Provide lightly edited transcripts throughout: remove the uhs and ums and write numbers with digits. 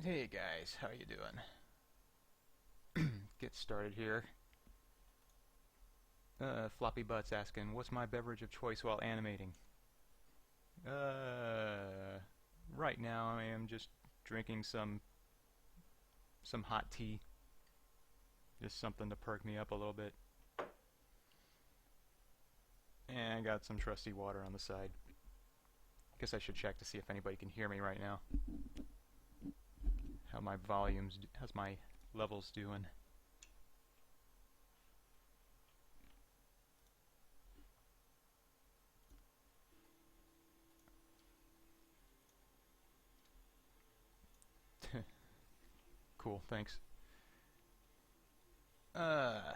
Hey guys, how you doing? Get started here. Floppy Butt's asking, what's my beverage of choice while animating? Uh, right now I am just drinking some hot tea, just something to perk me up a little bit. And I got some trusty water on the side. Guess I should check to see if anybody can hear me right now. How's my levels doing? Cool, thanks.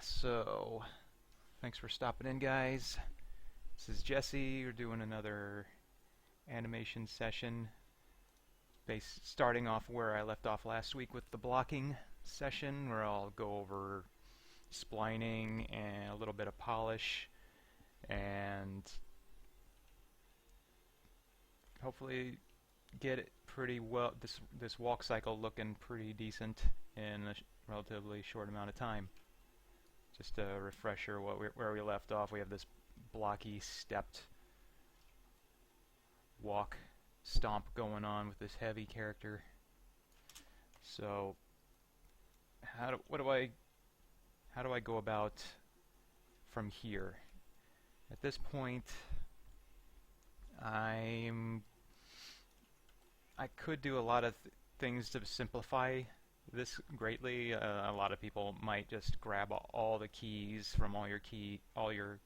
So thanks for stopping in, guys. This is Jesse. We're doing another animation session, starting off where I left off last week with the blocking session, where I'll go over splining and a little bit of polish, and hopefully get it pretty well. This walk cycle looking pretty decent in a relatively short amount of time. Just a refresher, where we left off. We have this blocky stepped walk stomp going on with this heavy character. So how do I go about from here? At this point, I could do a lot of things to simplify this greatly. A lot of people might just grab all the keys from all your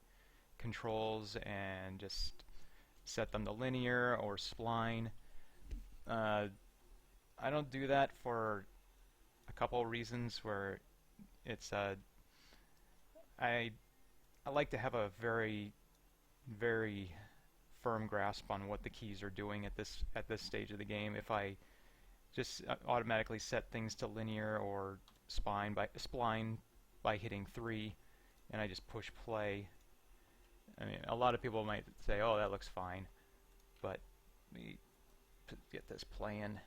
controls and just set them to linear or spline. I don't do that for a couple reasons. Where it's I like to have a very firm grasp on what the keys are doing at this stage of the game. If I just automatically set things to linear or spline by hitting 3 and I just push play, I mean, a lot of people might say, oh, that looks fine, but let me get this playing.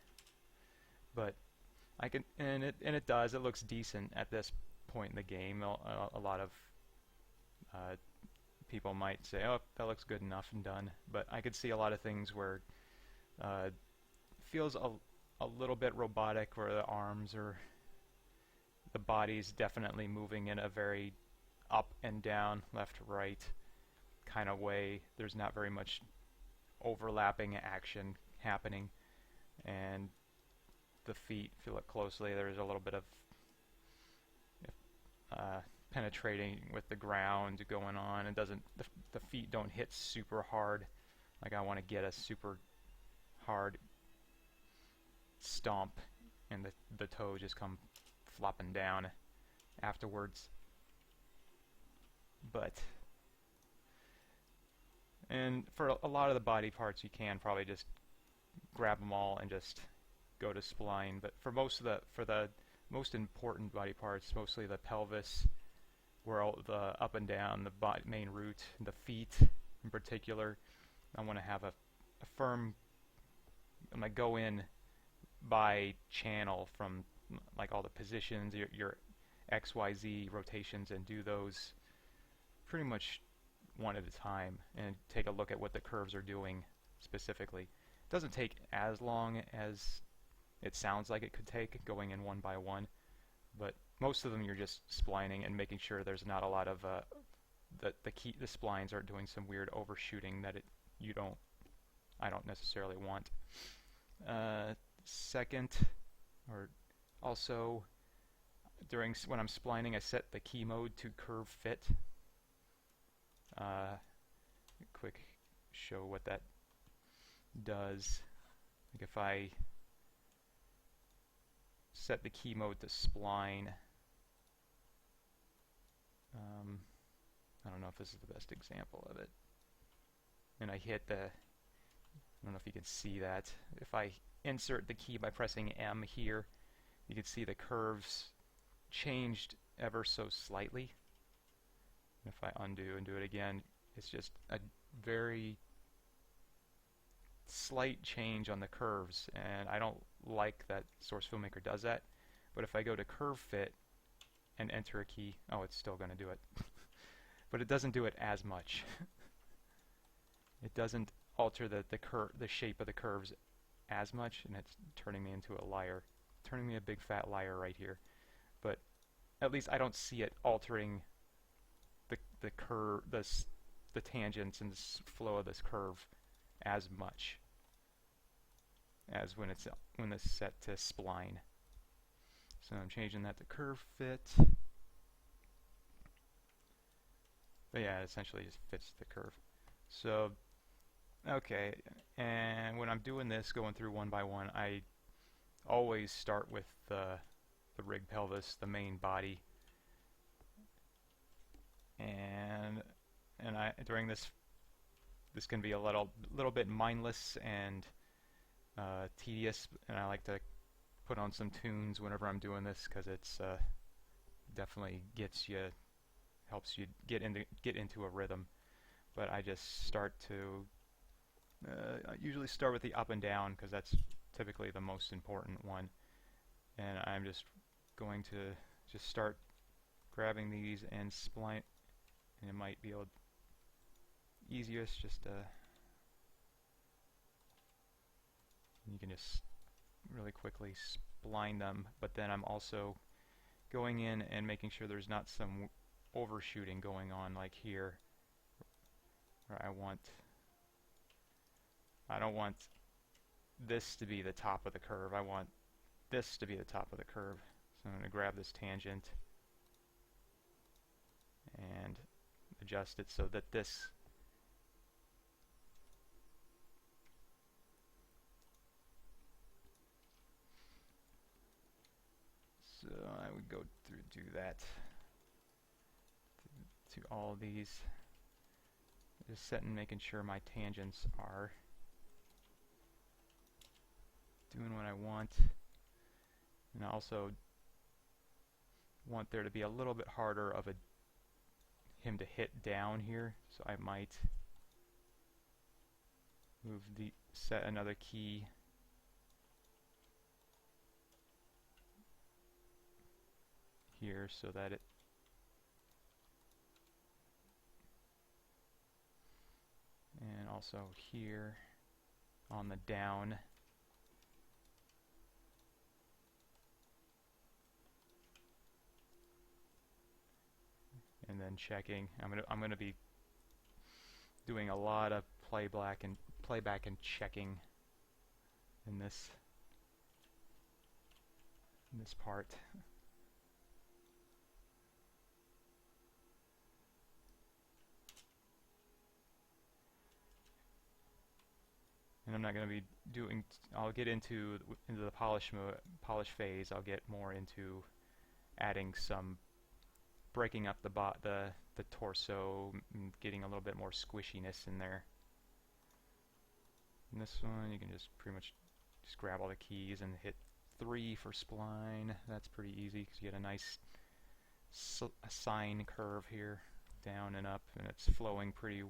But I can, and it does. It looks decent at this point in the game. A lot of people might say, oh, that looks good enough and done. But I could see a lot of things where it feels a little bit robotic, where the arms or the body's definitely moving in a very up and down, left to right kind of way. There's not very much overlapping action happening. And the feet, if you look closely, there's a little bit of penetrating with the ground going on. It doesn't, the feet don't hit super hard. Like I want to get a super hard stomp and the toe just come flopping down afterwards. And for a lot of the body parts, you can probably just grab them all and just go to spline. But for the most important body parts, mostly the pelvis, where all the up and down, the main root, the feet in particular, I want to have a firm. I'm gonna go in by channel from like all the positions, your XYZ rotations, and do those pretty much one at a time, and take a look at what the curves are doing specifically. It doesn't take as long as it sounds like it could take, going in one by one, but most of them you're just splining and making sure there's not a lot of the splines aren't doing some weird overshooting that I don't necessarily want. Second, or also when I'm splining, I set the key mode to curve fit. Quick show what that does. Like if I set the key mode to spline, I don't know if this is the best example of it, and I hit I don't know if you can see that. If I insert the key by pressing M here, you can see the curves changed ever so slightly. If I undo and do it again, it's just a very slight change on the curves, and I don't like that Source Filmmaker does that. But if I go to Curve Fit and enter a key, oh, it's still going to do it. But it doesn't do it as much. It doesn't alter the shape of the curves as much, and it's turning me into a liar, turning me a big fat liar right here. But at least I don't see it altering the curve, the tangents and the flow of this curve as much as when it's set to spline. So I'm changing that to curve fit. But yeah, it essentially just fits the curve. So, okay, and when I'm doing this, going through one by one, I always start with the rig pelvis, the main body. And during this can be a little bit mindless and tedious, and I like to put on some tunes whenever I'm doing this because it's definitely helps you get into a rhythm. But I just start to I usually start with the up and down because that's typically the most important one, and I'm just going to just start grabbing these and spline, and it might be easiest just you can just really quickly spline them, but then I'm also going in and making sure there's not some overshooting going on like here, where I don't want this to be the top of the curve. I want this to be the top of the curve. So I'm going to grab this tangent and adjust it so that this so I would go through do that to all these, just setting, making sure my tangents are doing what I want, and I also want there to be a little bit harder of him to hit down here, so I might set another key here so that it and also here on the down. And then checking. I'm gonna be doing a lot of playback and checking in this part. And I'm not going to be doing. I'll get into the polish phase. I'll get more into adding some, breaking up the torso, getting a little bit more squishiness in there. And this one, you can just pretty much just grab all the keys and hit 3 for spline. That's pretty easy because you get a nice sine curve here, down and up, and it's flowing pretty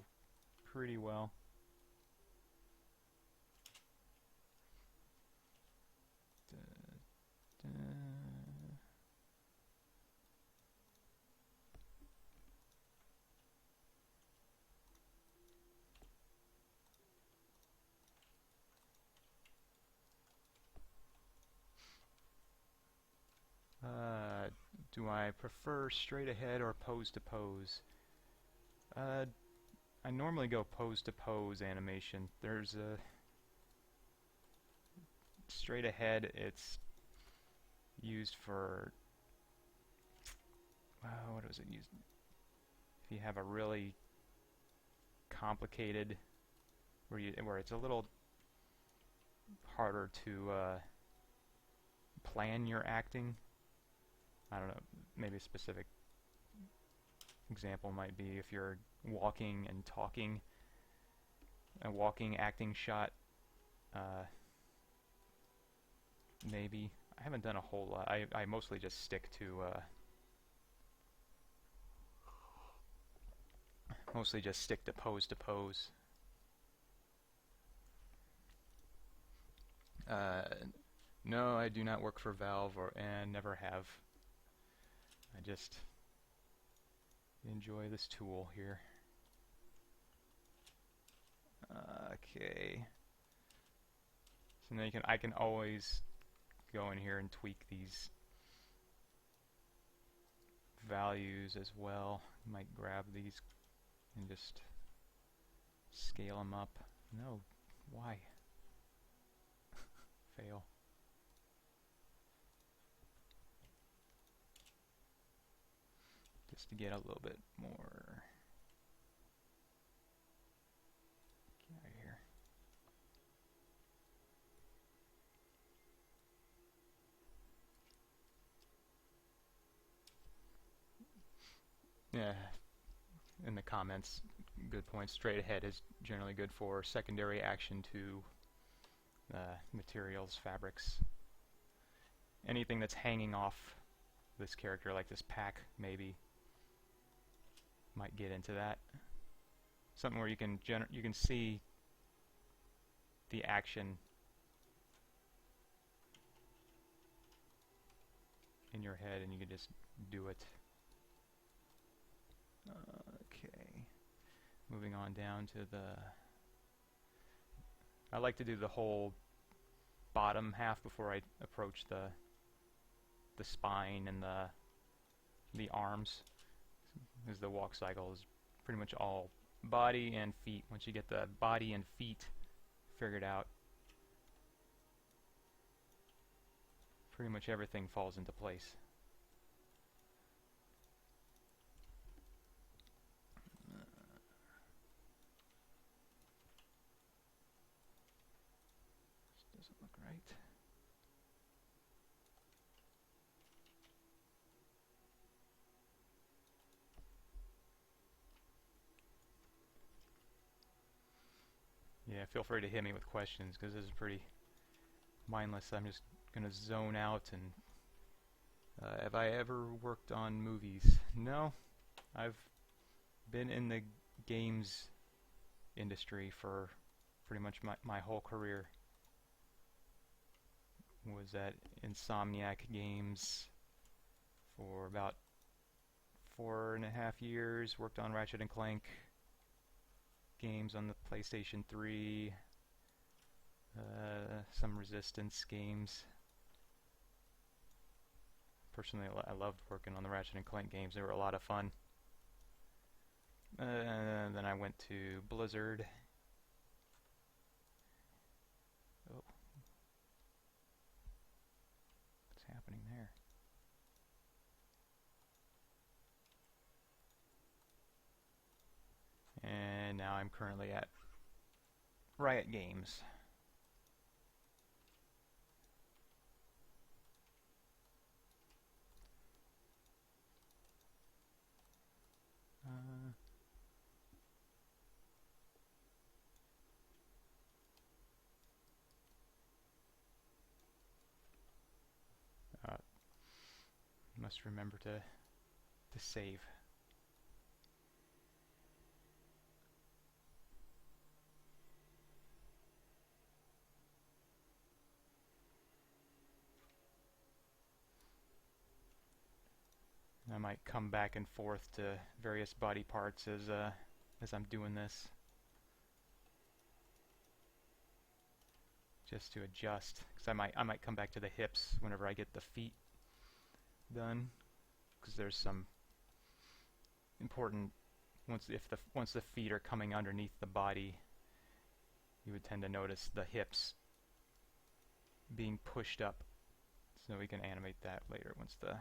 well. Do I prefer straight ahead or pose to pose? I normally go pose to pose animation. There's a straight ahead, it's used for what was it used? If you have a really complicated where it's a little harder to plan your acting. I don't know, maybe a specific example might be if you're walking and talking, a walking acting shot, maybe. I haven't done a whole lot. I mostly just stick to pose to pose. Uh, no, I do not work for Valve and never have. I just enjoy this tool here. Okay. So now I can always go in here and tweak these values as well. Might grab these and just scale them up. No, why? Fail. Just to get a little bit more. Get out of here. Yeah, in the comments, good point. Straight ahead is generally good for secondary action to materials, fabrics. Anything that's hanging off this character, like this pack, maybe, might get into that. Something where you can see the action in your head, and you can just do it. Okay, moving on down to the. I like to do the whole bottom half before I approach the spine and the arms, because the walk cycle is pretty much all body and feet. Once you get the body and feet figured out, pretty much everything falls into place. This doesn't look right. Yeah, feel free to hit me with questions, because this is pretty mindless. I'm just going to zone out. And have I ever worked on movies? No. I've been in the games industry for pretty much my whole career. Was at Insomniac Games for about 4.5 years. Worked on Ratchet and Clank games on the PlayStation 3, some Resistance games. Personally, I loved working on the Ratchet and Clank games. They were a lot of fun. Then I went to Blizzard. Oh, what's happening there? And now I'm currently at Riot Games. Must remember to save. I might come back and forth to various body parts as I'm doing this, just to adjust. Because I might come back to the hips whenever I get the feet done, because there's some important once the feet are coming underneath the body, you would tend to notice the hips being pushed up. So we can animate that later once the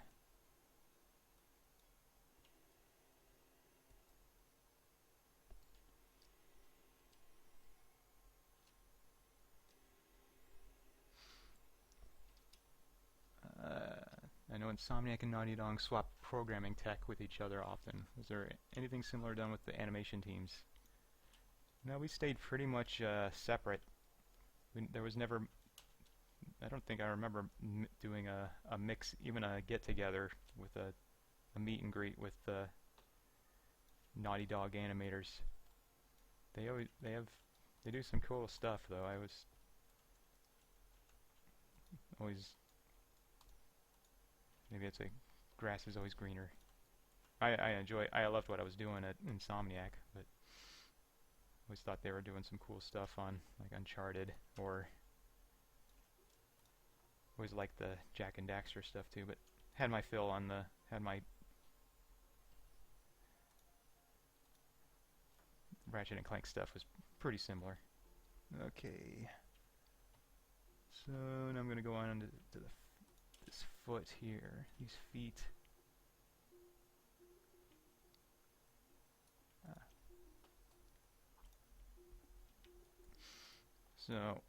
I know Insomniac and Naughty Dog swap programming tech with each other often. Is there anything similar done with the animation teams? No, we stayed pretty much separate. There was never, I don't think I remember doing a mix, even a get-together with a meet and greet with the Naughty Dog animators. They do some cool stuff though. always, maybe it's a grass is always greener. I loved what I was doing at Insomniac, but always thought they were doing some cool stuff on like Uncharted, or always liked the Jack and Daxter stuff too, but had my fill on the, had my Ratchet and Clank stuff was pretty similar. Okay. So now I'm going to go on to this foot here, these feet. So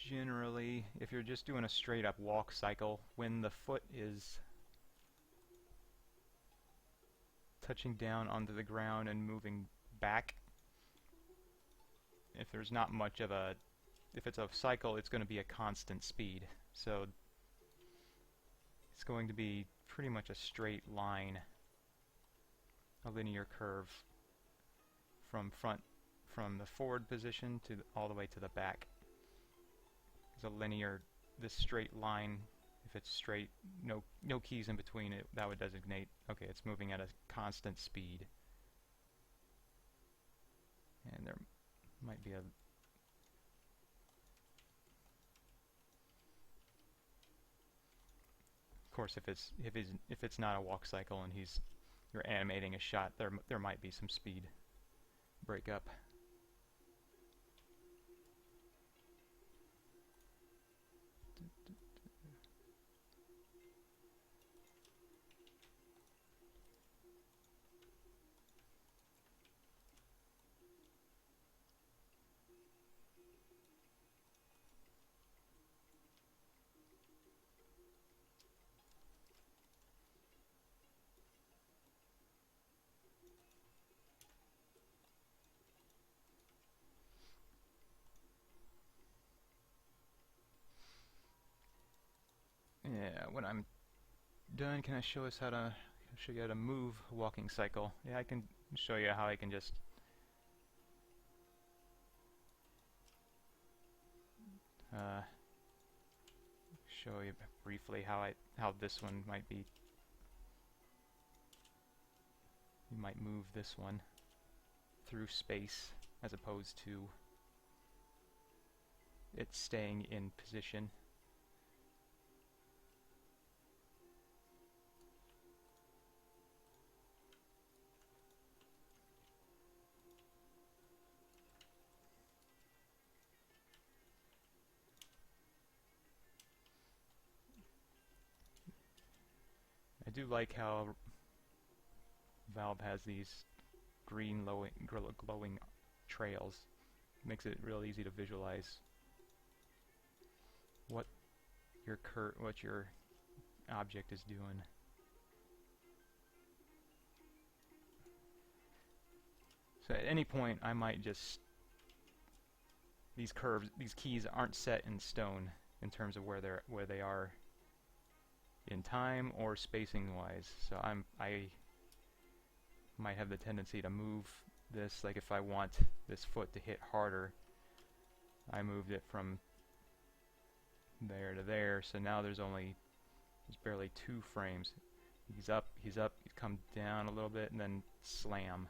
generally, if you're just doing a straight up walk cycle, when the foot is touching down onto the ground and moving back, if there's not much of a, if it's a cycle, it's going to be a constant speed. So it's going to be pretty much a straight line, a linear curve from the forward position to all the way to the back. It's a linear, this straight line, if it's straight, no keys in between it, that would designate, okay, it's moving at a constant speed. And there might be a, of course, if it's not a walk cycle and you're animating a shot, there might be some speed breakup. Yeah, when I'm done, can I show you how to move a walking cycle? Yeah, I can show you how I can just show you briefly how this one might be. You might move this one through space as opposed to it staying in position. I do like how Valve has these green glowing trails. Makes it real easy to visualize what your object is doing. So at any point I might just, these keys aren't set in stone in terms of where they are in time or spacing wise. So I might have the tendency to move this, like if I want this foot to hit harder, I moved it from there to there, so now there's barely 2 frames. He's up, he's come down a little bit, and then slam.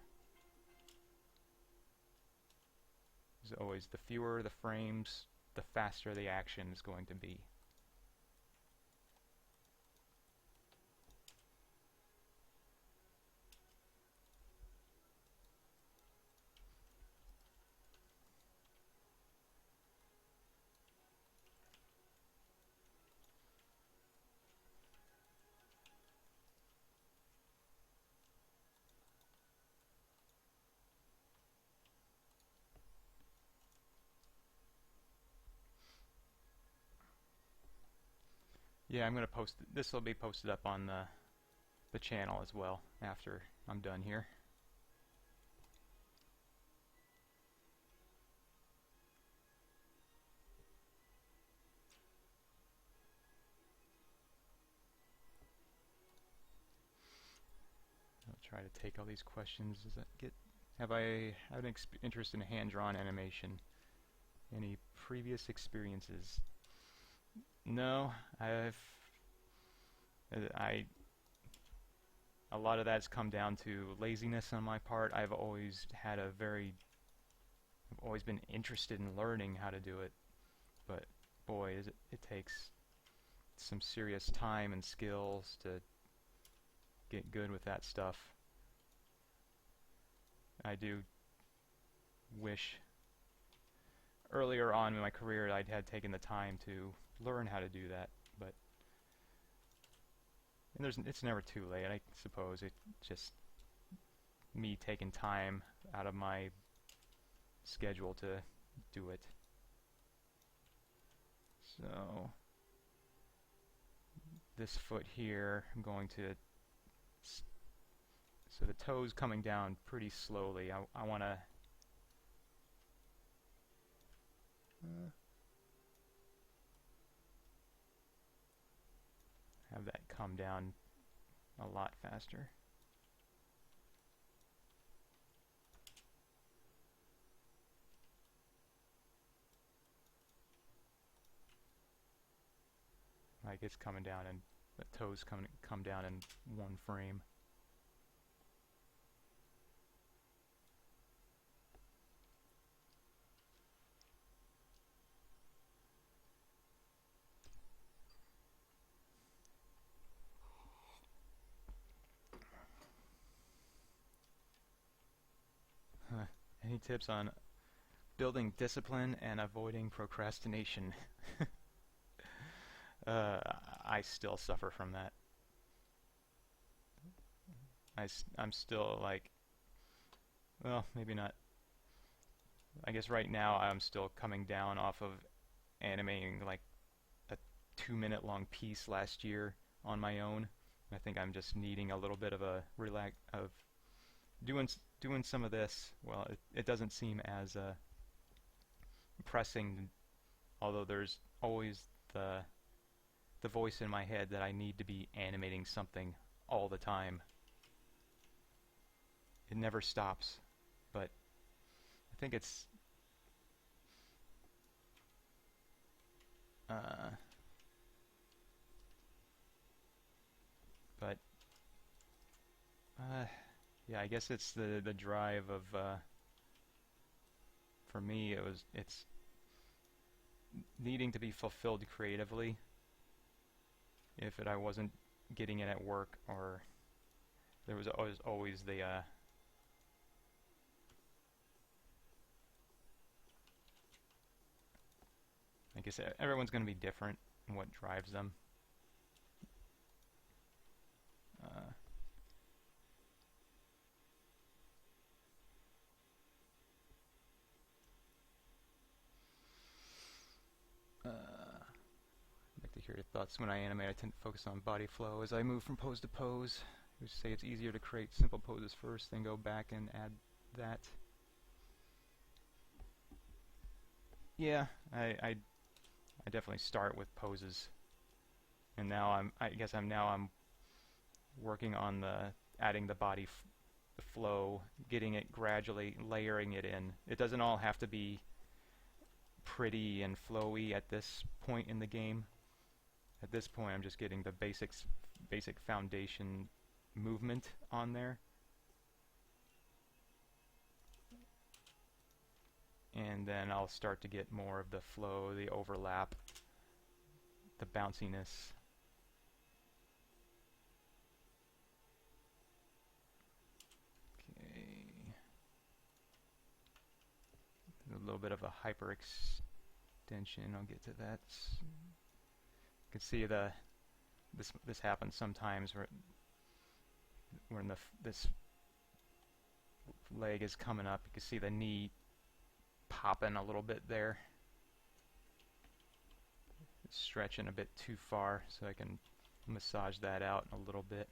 There's always, the fewer the frames, the faster the action is going to be. Yeah, I'm going to post, this will be posted up on the channel as well after I'm done here. I'll try to take all these questions as I get. Have I had an interest in hand-drawn animation? Any previous experiences? No, I a lot of that's come down to laziness on my part. I've always been interested in learning how to do it, but boy, it takes some serious time and skills to get good with that stuff. I do wish earlier on in my career I'd had taken the time to learn how to do that, but it's never too late. I suppose it's just me taking time out of my schedule to do it. So this foot here, I'm going to so the toe's coming down pretty slowly. I want to have that come down a lot faster. Like it's coming down and the toes come down in one frame. Any tips on building discipline and avoiding procrastination? I still suffer from that. I'm still like, well, maybe not. I guess right now I'm still coming down off of animating like a 2-minute long piece last year on my own. I think I'm just needing a little bit of a doing some of this. Well, it doesn't seem as pressing, although there's always the voice in my head that I need to be animating something all the time. It never stops, but I think it's but yeah, I guess it's the drive of for me it's needing to be fulfilled creatively. If I wasn't getting it at work, or there was always the I guess everyone's going to be different in what drives them. Uh, I'd like to hear your thoughts. When I animate, I tend to focus on body flow as I move from pose to pose. You say it's easier to create simple poses first, then go back and add that. Yeah, I definitely start with poses, and now I'm working on adding the body the flow, getting it gradually, layering it in. It doesn't all have to be pretty and flowy at this point in the game. At this point, I'm just getting the basic foundation movement on there, and then I'll start to get more of the flow, the overlap, the bounciness. Okay, a little bit of a hyper extension. I'll get to that. You can see this happens sometimes when this leg is coming up. You can see the knee popping a little bit there. It's stretching a bit too far, so I can massage that out a little bit.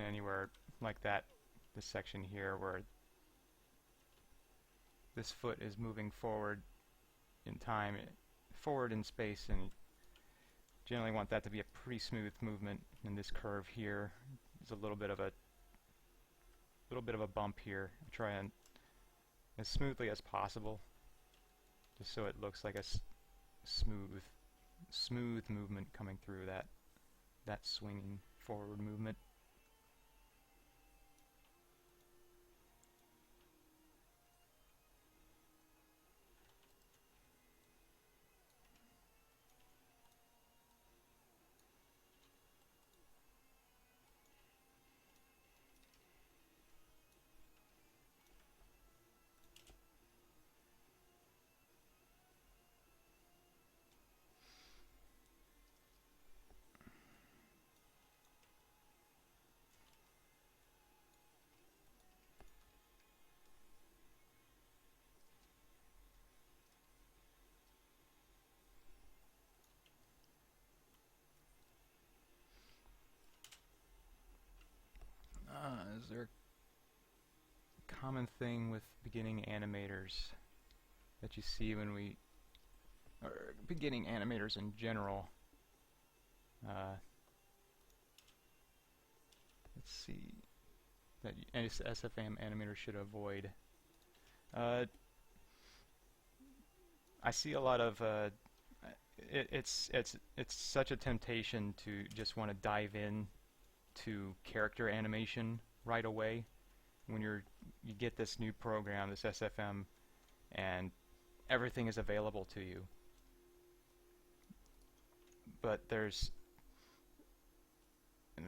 anywhere like that, this section here where this foot is moving forward in time, forward in space, and generally want that to be a pretty smooth movement. And this curve here is a little bit of a bump here. I try and as smoothly as possible, just so it looks like a smooth movement coming through that swinging forward movement. Is there a common thing with beginning animators that you see when or beginning animators in general? Let's see, that SFM animators should avoid. I see a lot of it's such a temptation to just want to dive in to character animation right away when you get this new program, this SFM, and everything is available to you. But there's,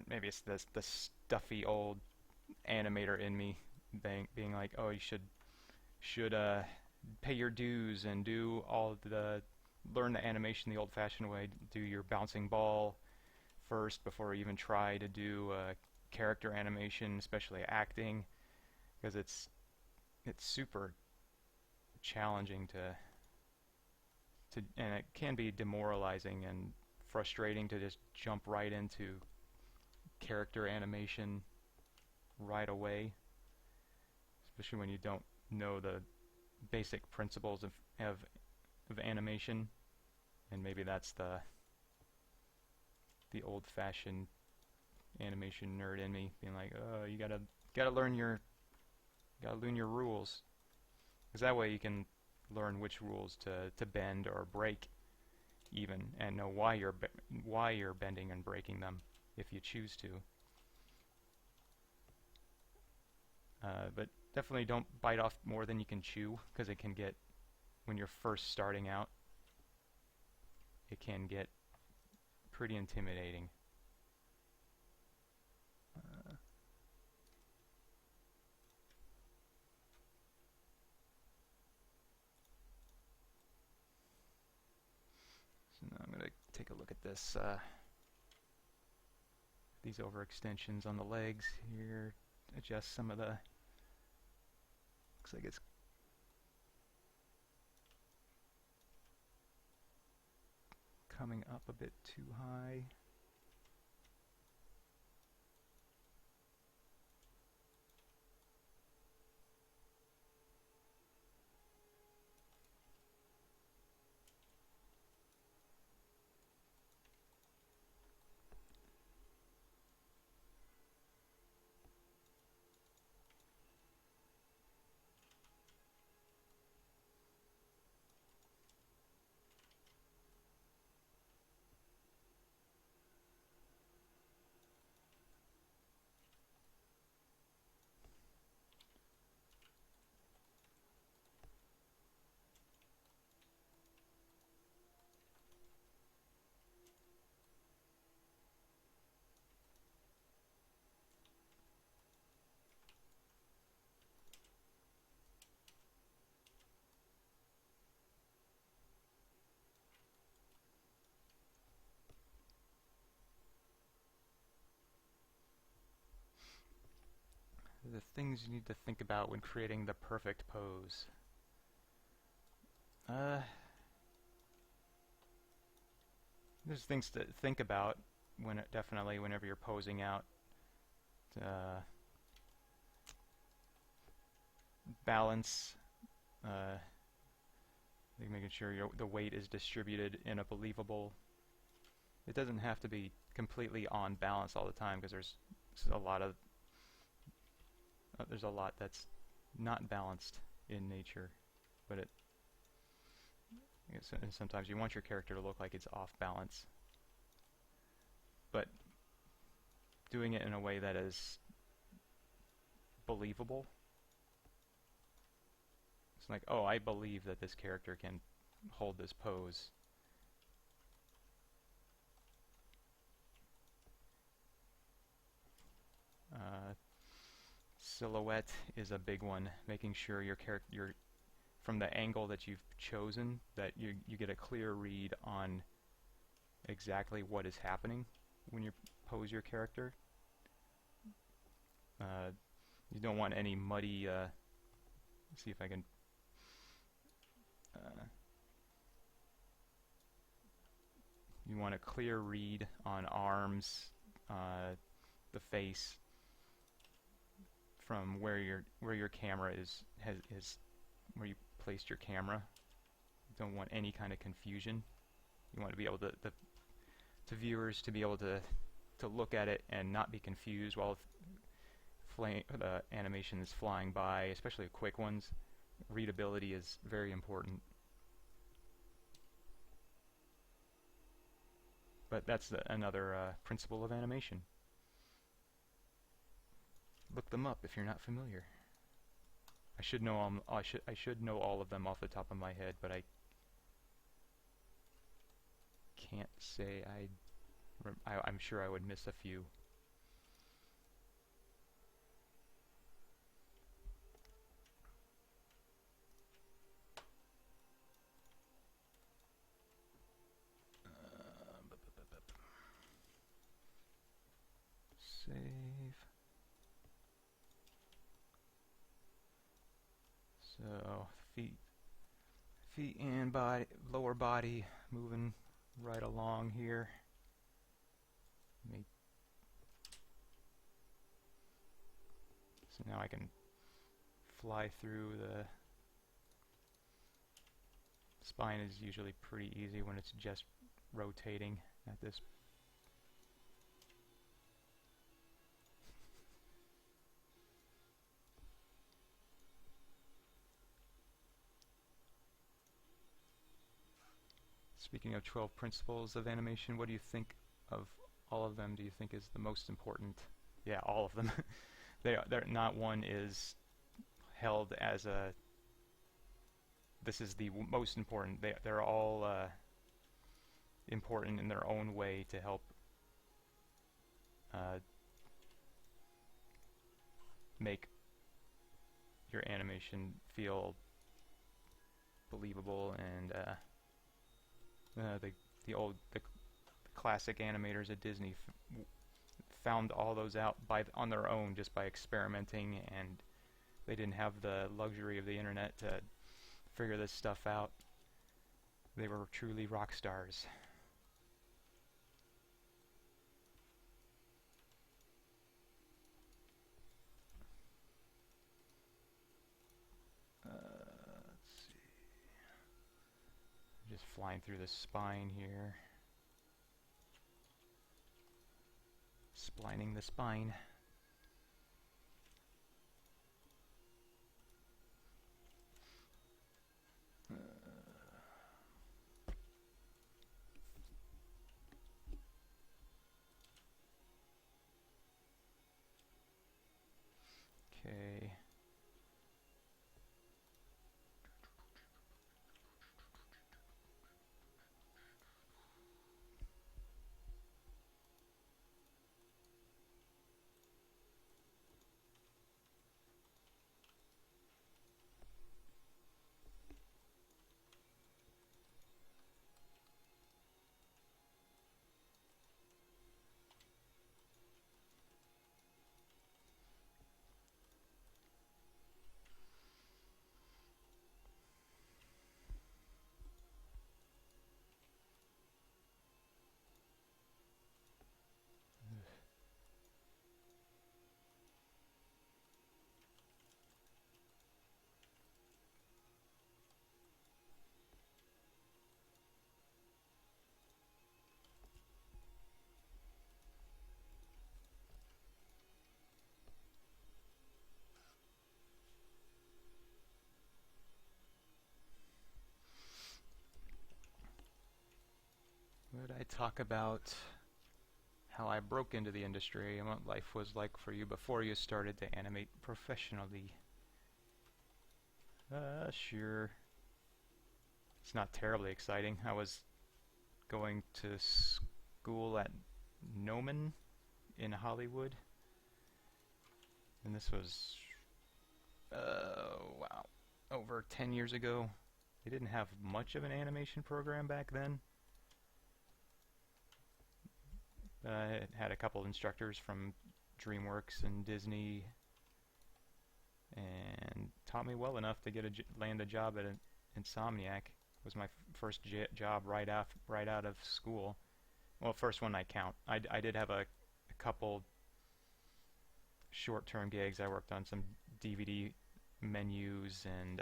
maybe it's the stuffy old animator in me being like, oh, you should pay your dues and do learn the animation the old-fashioned way, do your bouncing ball first before you even try to do character animation, especially acting, because it's super challenging and it can be demoralizing and frustrating to just jump right into character animation right away, especially when you don't know the basic principles of animation. And maybe that's the old-fashioned animation nerd in me being like, oh, you gotta learn your rules, because that way you can learn which rules to bend or break even, and know why you're bending and breaking them if you choose to. But definitely don't bite off more than you can chew, because it can get, when you're first starting out, it can get pretty intimidating. So now I'm going to take a look at this, these overextensions on the legs here, adjust some of the, looks like it's coming up a bit too high. The things you need to think about when creating the perfect pose. There's things to think about definitely whenever you're posing out balance, making sure the weight is distributed in a believable. It doesn't have to be completely on balance all the time, because there's a lot of there's a lot that's not balanced in nature, but and sometimes you want your character to look like it's off balance, but doing it in a way that is believable. It's like, oh, I believe that this character can hold this pose. Silhouette is a big one, making sure your character, from the angle that you've chosen, that you get a clear read on exactly what is happening when you pose your character. You don't want any muddy, let's see if I can, you want a clear read on arms, the face, from where your camera is where you placed your camera. You don't want any kind of confusion. You want to be able to viewers to be able to look at it and not be confused while the animation is flying by, especially quick ones. Readability is very important. But that's another principle of animation. Look them up if you're not familiar. I should know I should know all of them off the top of my head, but I can't say I'm sure I would miss a few. Save. So feet and body, lower body moving right along here. So now I can fly through. The spine is usually pretty easy when it's just rotating at this. Speaking of 12 principles of animation, what do you think of all of them? Do you think is the most important? Yeah, all of them. They're not one is held as a, this is the most important. They're all important in their own way to help make your animation feel believable, and the classic animators at Disney found all those out on their own, just by experimenting, and they didn't have the luxury of the internet to figure this stuff out. They were truly rock stars. Let's see. Just flying through the spine here. Splining the spine. Okay. Would I talk about how I broke into the industry and what life was like for you before you started to animate professionally? Sure. It's not terribly exciting. I was going to school at Noman in Hollywood, and this was, wow, over 10 years ago. They didn't have much of an animation program back then. It had a couple instructors from DreamWorks and Disney, and taught me well enough to land a job at an Insomniac. It was my first job right out of school. Well, first one I count. I did have a couple short-term gigs. I worked on some DVD menus and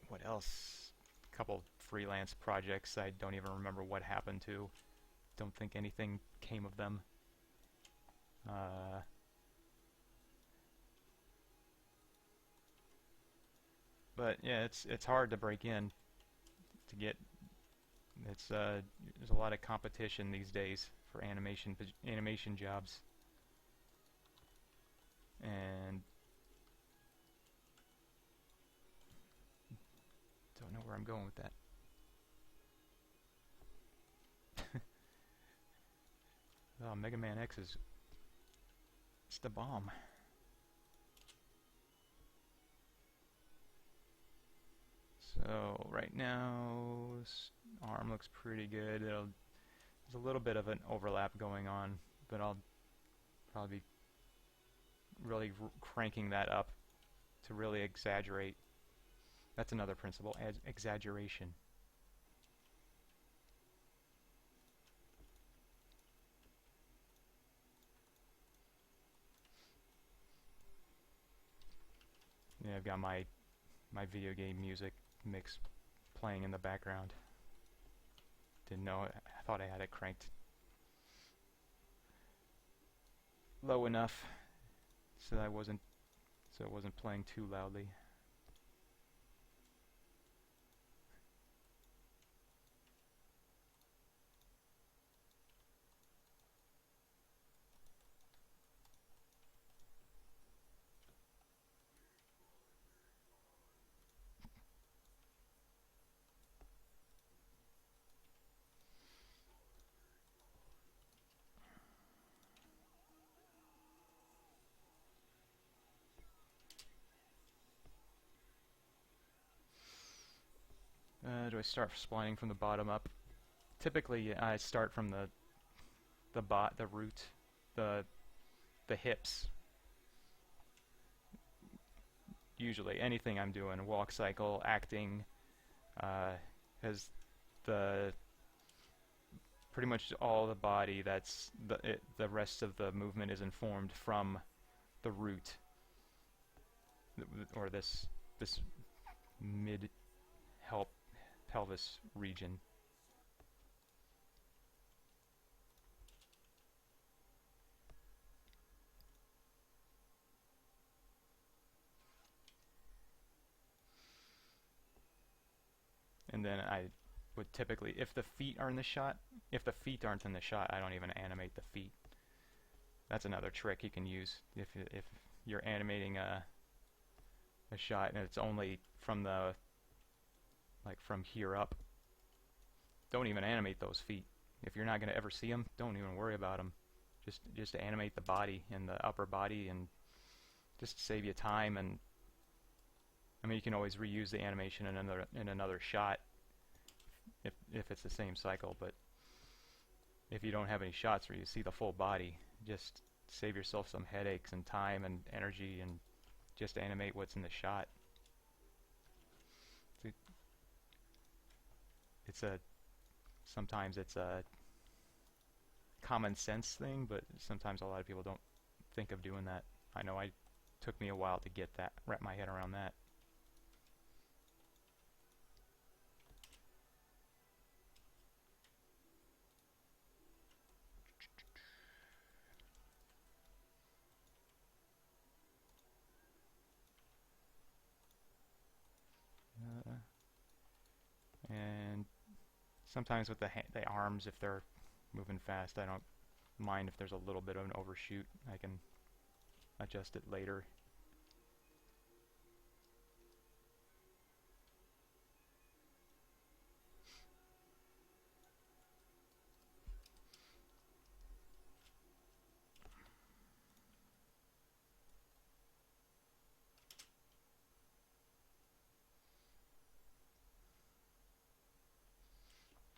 what else? A couple freelance projects I don't even remember what happened to. Don't think anything came of them. But yeah, it's hard to break in to get. There's a lot of competition these days for animation jobs, and don't know where I'm going with that. Oh, Mega Man X is it's the bomb. So right now, this arm looks pretty good. There's a little bit of an overlap going on, but I'll probably be really cranking that up to really exaggerate. That's another principle, exaggeration. Yeah, I've got my video game music mix playing in the background. Didn't know it. I thought I had it cranked low enough so it wasn't playing too loudly. Do I start splining from the bottom up? Typically, I start from the root, the hips. Usually, anything I'm doing, walk cycle, acting, has the pretty much all the body. That's the rest of the movement is informed from the root, or this mid pelvis region. And then I would typically, if the feet are in the shot, if the feet aren't in the shot, I don't even animate the feet. That's another trick you can use if you're animating a shot and it's only from the from here up. Don't even animate those feet. If you're not going to ever see them, don't even worry about them. Just animate the body and the upper body, and just save you time. And I mean, you can always reuse the animation in another shot if it's the same cycle. But if you don't have any shots where you see the full body, just save yourself some headaches and time and energy, and just animate what's in the shot. Sometimes it's a common sense thing, but sometimes a lot of people don't think of doing that. I know it took me a while to wrap my head around that. Sometimes with the arms, if they're moving fast, I don't mind if there's a little bit of an overshoot. I can adjust it later.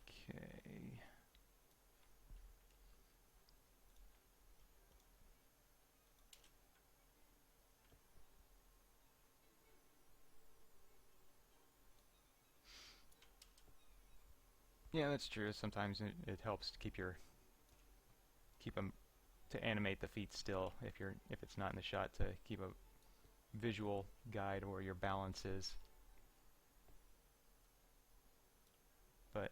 Okay. Yeah, that's true. Sometimes it helps to keep them to animate the feet still if it's not in the shot, to keep a visual guide where your balance is. But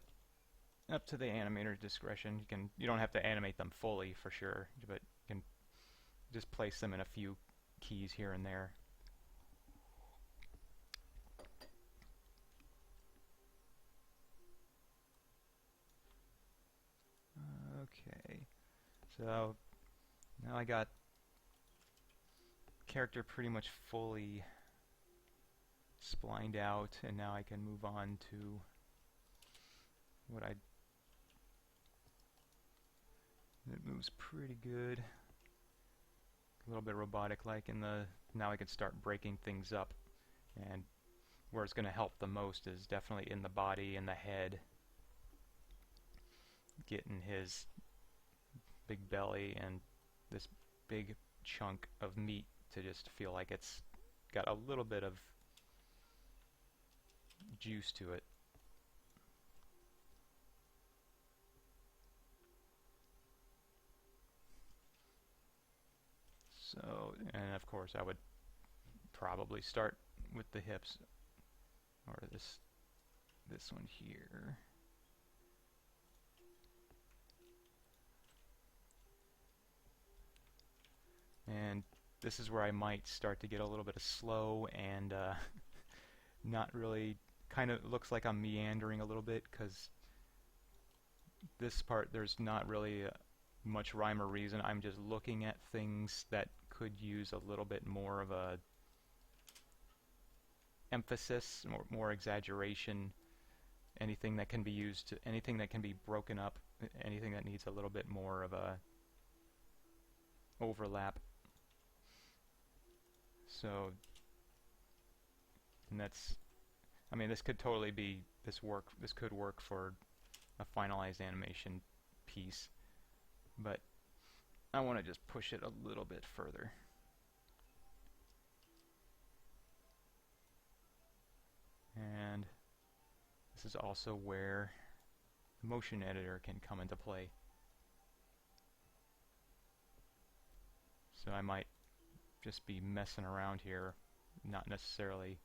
up to the animator's discretion. You don't have to animate them fully for sure, but you can just place them in a few keys here and there. Okay, so now I got character pretty much fully splined out, and now I can move on to what it moves pretty good. A little bit robotic like now I can start breaking things up, and where it's going to help the most is definitely in the body and the head, getting his big belly and this big chunk of meat to just feel like it's got a little bit of juice to it. So, and of course I would probably start with the hips, or this one here. And this is where I might start to get a little bit of slow and not really, kind of looks like I'm meandering a little bit, because this part there's not really much rhyme or reason. I'm just looking at things that could use a little bit more of a emphasis, more exaggeration, anything that can be used, anything that can be broken up, anything that needs a little bit more of a overlap. So, and that's, I mean, this could totally be, this could work for a finalized animation piece, but I want to just push it a little bit further. And this is also where the motion editor can come into play. So I might just be messing around here, not necessarily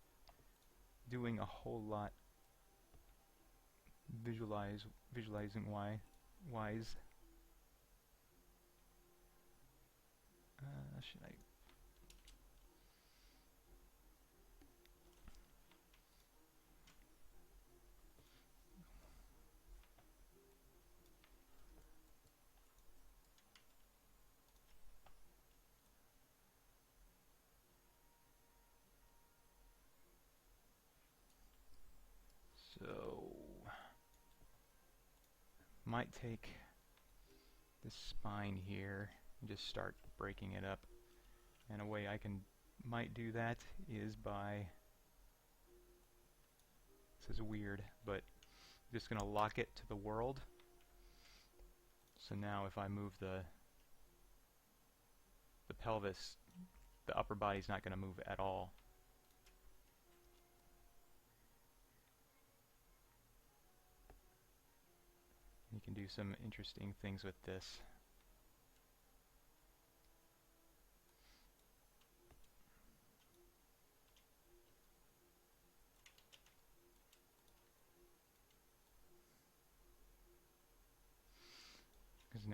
doing a whole lot visualizing wise. Should I? So, might take this spine here and just start breaking it up. And a way I might do that is by, this is weird, but I'm just going to lock it to the world. So now if I move the pelvis, the upper body's not going to move at all. You can do some interesting things with this. Because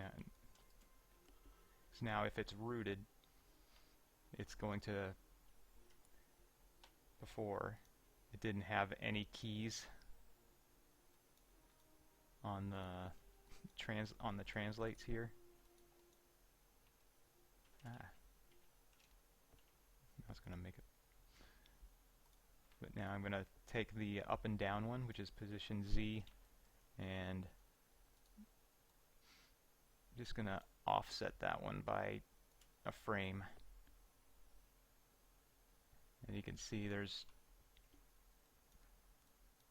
now if it's rooted, it's going to, before, it didn't have any keys. on the translates here. That's gonna make it. But now I'm gonna take the up and down one, which is position Z, and just gonna offset that one by a frame. And you can see there's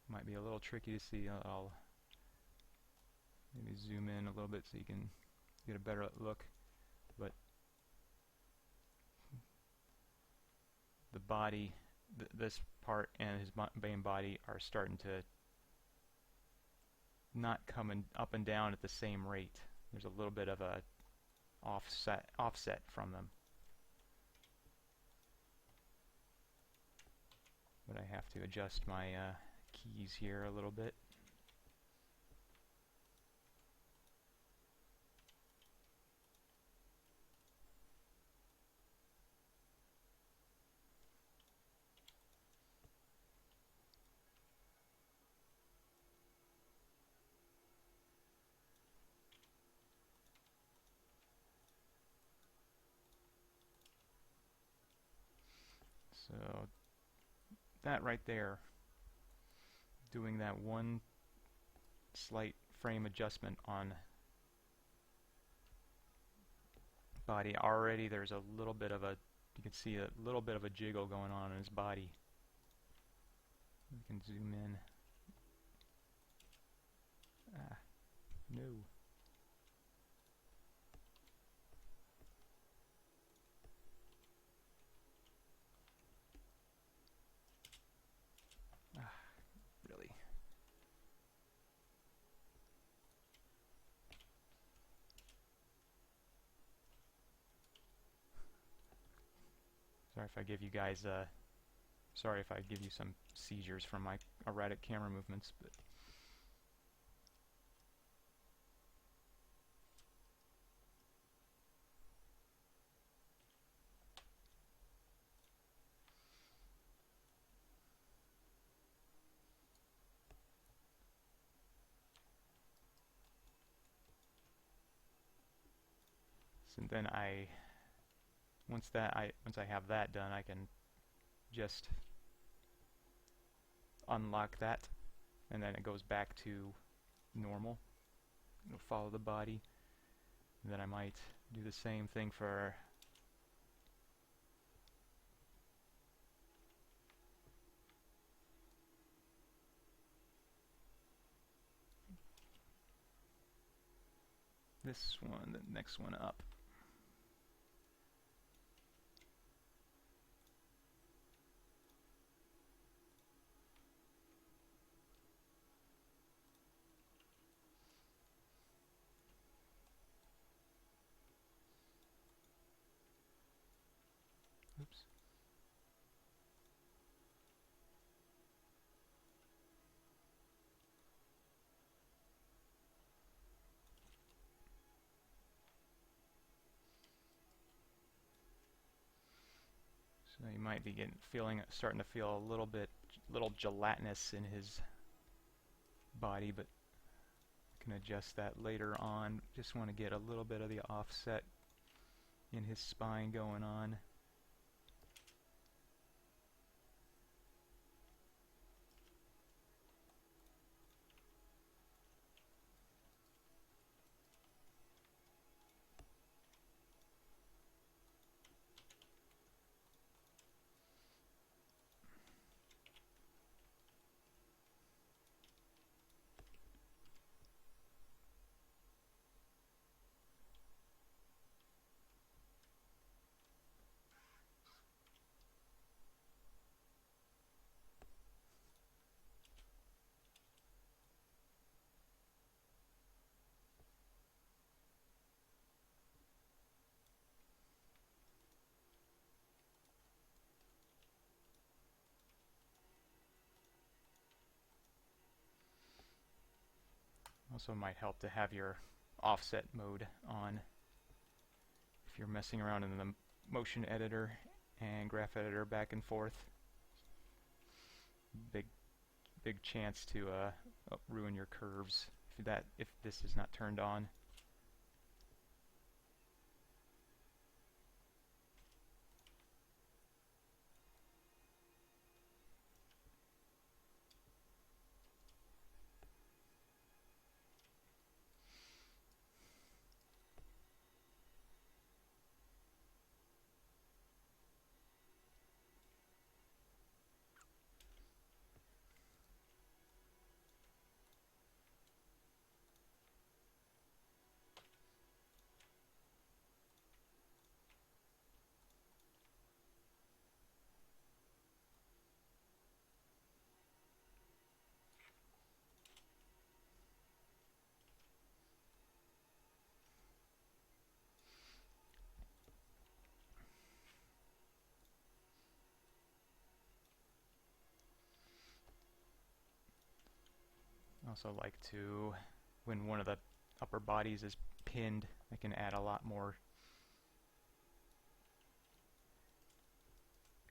might be a little tricky to see. I'll maybe zoom in a little bit so you can get a better look. But the body, this part and his main body are starting to not coming up and down at the same rate. There's a little bit of a offset from them. But I have to adjust my keys here a little bit. So that right there, doing that one slight frame adjustment on body, already there's a little bit of a, you can see a little bit of a jiggle going on in his body. We can zoom in. No. Really. Sorry if I give you guys sorry if I give you some seizures from my erratic camera movements, but so then once I have that done, I can just unlock that, and then it goes back to normal. It'll follow the body. And then I might do the same thing for this one, the next one up. Oops. So you might be starting to feel a little gelatinous in his body, but I can adjust that later on. Just want to get a little bit of the offset in his spine going on. Also might help to have your offset mode on if you're messing around in the motion editor and graph editor back and forth. Big chance to ruin your curves do that if this is not turned on. I also like to, when one of the upper bodies is pinned, I can add a lot more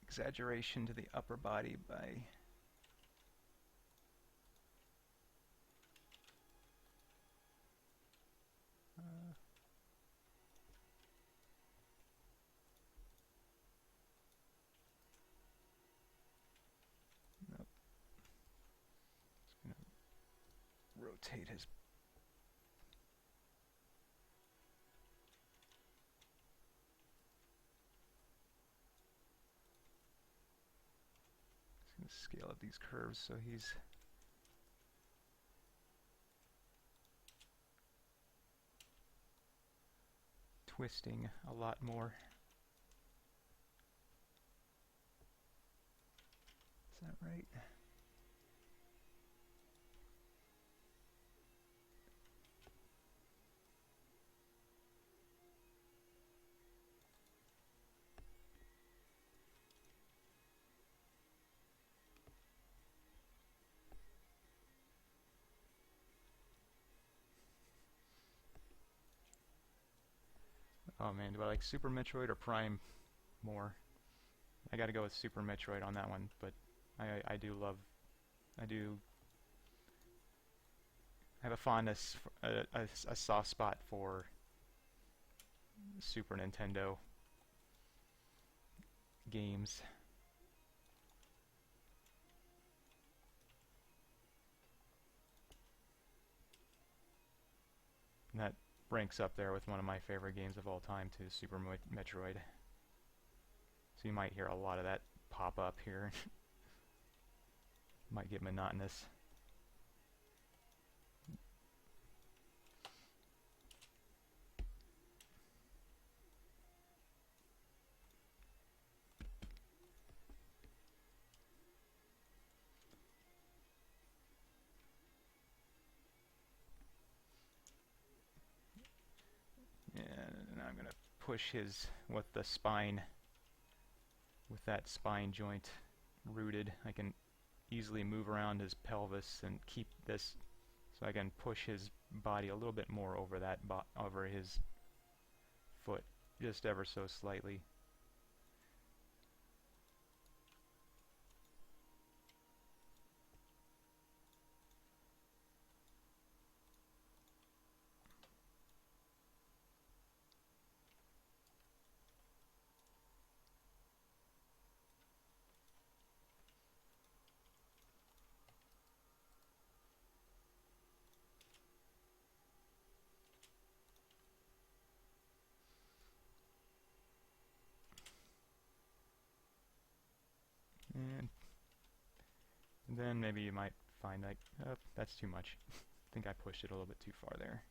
exaggeration to the upper body by nope. Just gonna rotate his. Just gonna scale up these curves so he's twisting a lot more. Is that right? Oh man, do I like Super Metroid or Prime more? I gotta go with Super Metroid on that one, but I do love, I do have a fondness, a soft spot for Super Nintendo games. And that ranks up there with one of my favorite games of all time too, Super Metroid. So you might hear a lot of that pop up here. Might get monotonous. And I'm gonna push his with the spine, with that spine joint rooted. I can easily move around his pelvis and keep this, so I can push his body a little bit more over that over his foot, just ever so slightly. And then maybe you might find like, oh, that's too much. I think I pushed it a little bit too far there.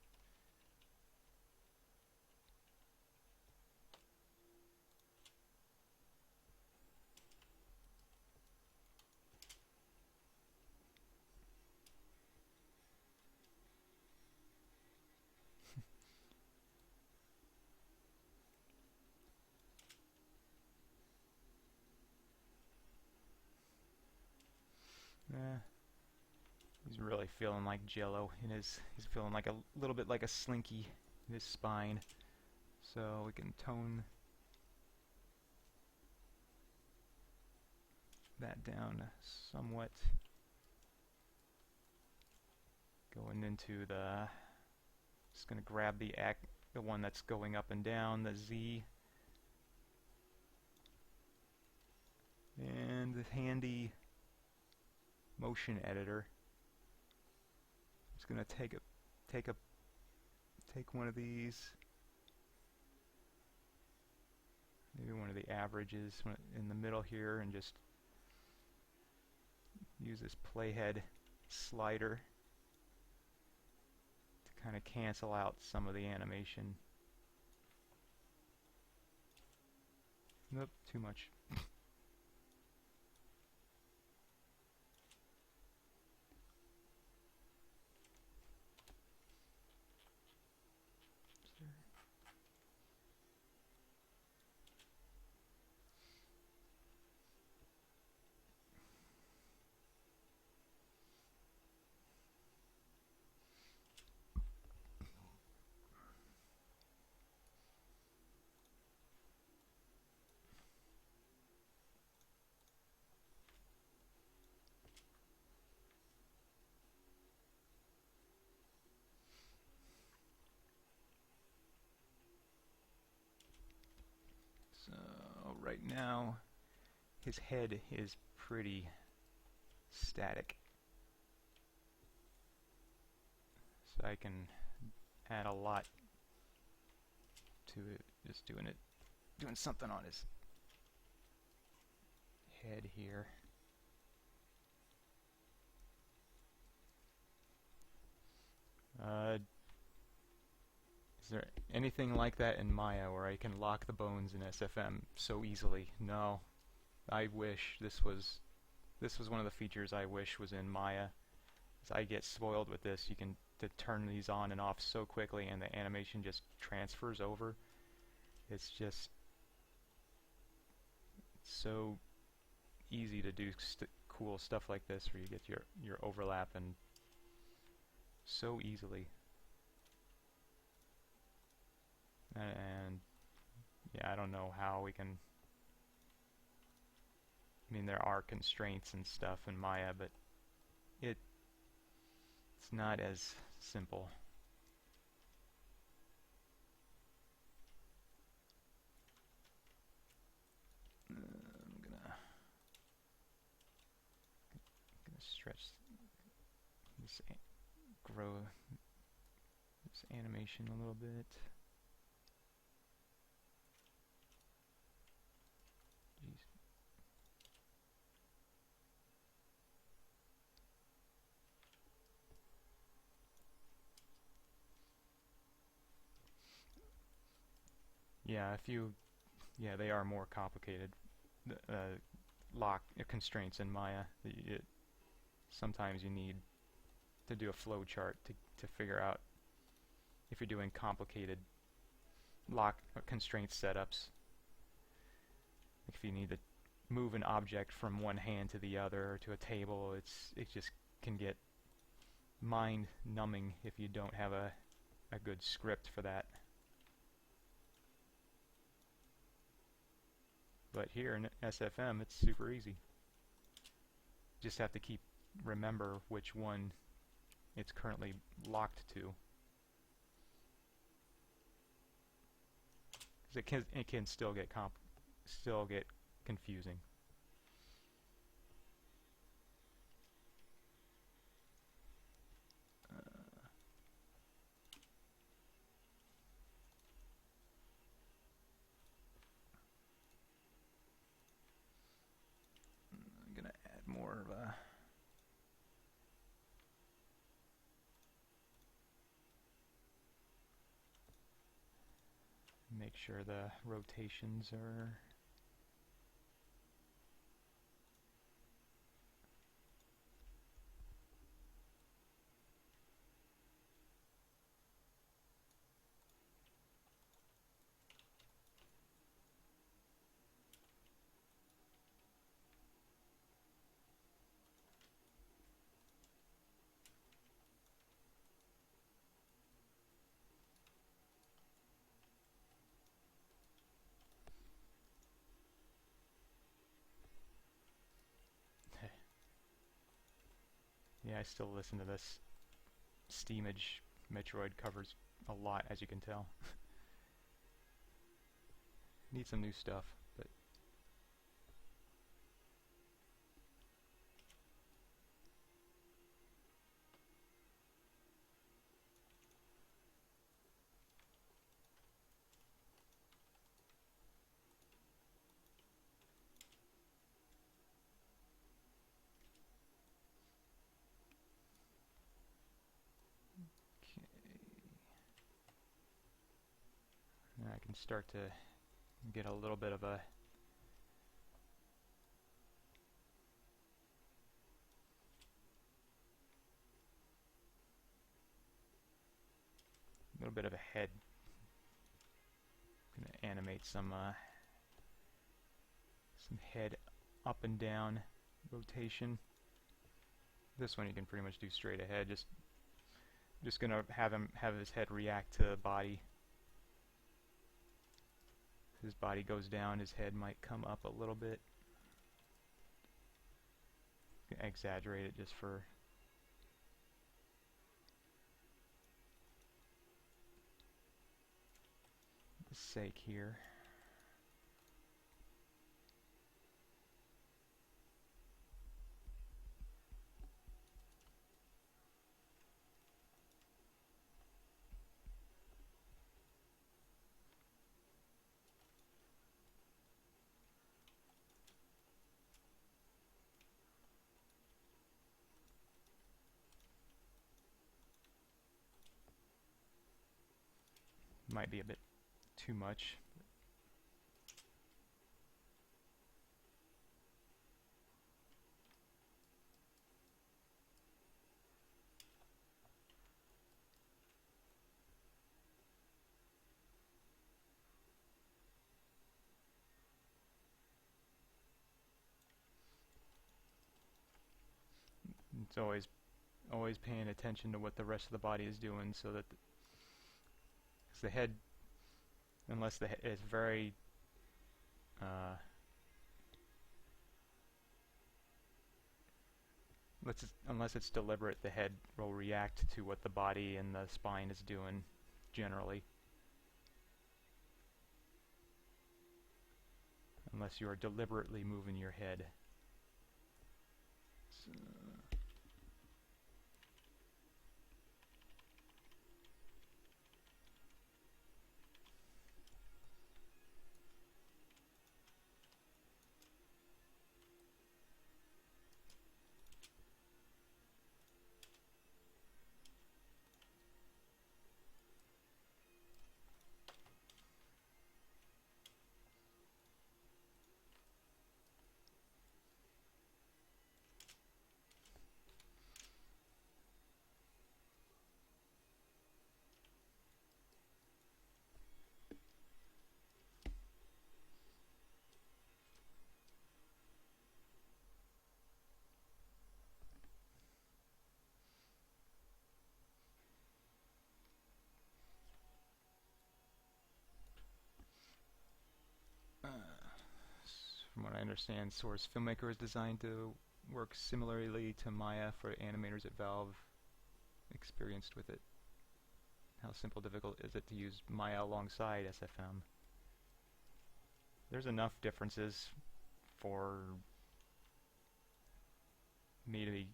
He's really feeling like Jello in his. He's feeling like a little bit like a slinky in his spine. So we can tone that down somewhat. Going into the, just gonna grab the one that's going up and down, the Z, and the handy motion editor. Just gonna take one of these, maybe one of the averages in the middle here, and just use this playhead slider to kind of cancel out some of the animation. Nope, too much. So right now his head is pretty static, so I can add a lot to it, just doing something on his head here. Is there anything like that in Maya where I can lock the bones in SFM so easily? No. I wish this was one of the features I wish was in Maya. As I get spoiled with this, you can turn these on and off so quickly, and the animation just transfers over. It's just so easy to do cool stuff like this, where you get your overlap and so easily. And yeah, I don't know how we can. I mean, there are constraints and stuff in Maya, but it's not as simple. I'm gonna stretch this, grow this animation a little bit. Jeez. Yeah, they are more complicated. Lock constraints in Maya. Sometimes you need to do a flow chart to figure out if you're doing complicated lock constraint setups. If you need to move an object from one hand to the other or to a table, it just can get mind numbing if you don't have a good script for that. But here in SFM, it's super easy. Just have to remember which one it's currently locked to. Because it can still get confusing. I'm gonna add more of a make sure the rotations are yeah, I still listen to this Steamage Metroid covers a lot, as you can tell. Need some new stuff, but okay. Now I can start to get a little bit of a head. I'm gonna animate some head up and down rotation. This one you can pretty much do straight ahead. Just gonna have his head react to the body. His body goes down, his head might come up a little bit. Exaggerate it just for the sake here. Might be a bit too much. It's always paying attention to what the rest of the body is doing, so that the head, unless the head is very unless it's deliberate, the head will react to what the body and the spine is doing generally. Unless you are deliberately moving your head. So from what I understand, Source Filmmaker is designed to work similarly to Maya for animators at Valve experienced with it. How simple, difficult is it to use Maya alongside SFM? There's enough differences for me to be,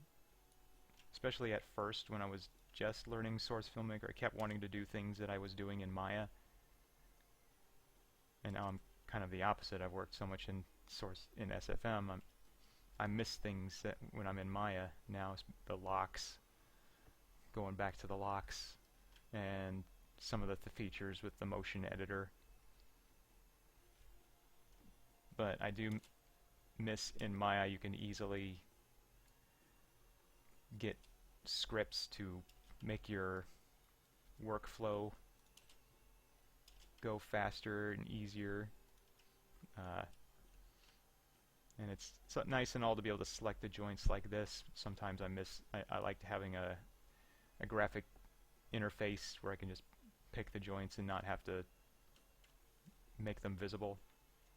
especially at first when I was just learning Source Filmmaker, I kept wanting to do things that I was doing in Maya. And now I'm kind of the opposite. I've worked so much in SFM. I miss things that when I'm in Maya now. The locks, going back to the locks, and some of the features with the motion editor. But I do miss in Maya. You can easily get scripts to make your workflow go faster and easier. And it's so nice and all to be able to select the joints like this. Sometimes I like having a graphic interface where I can just pick the joints and not have to make them visible.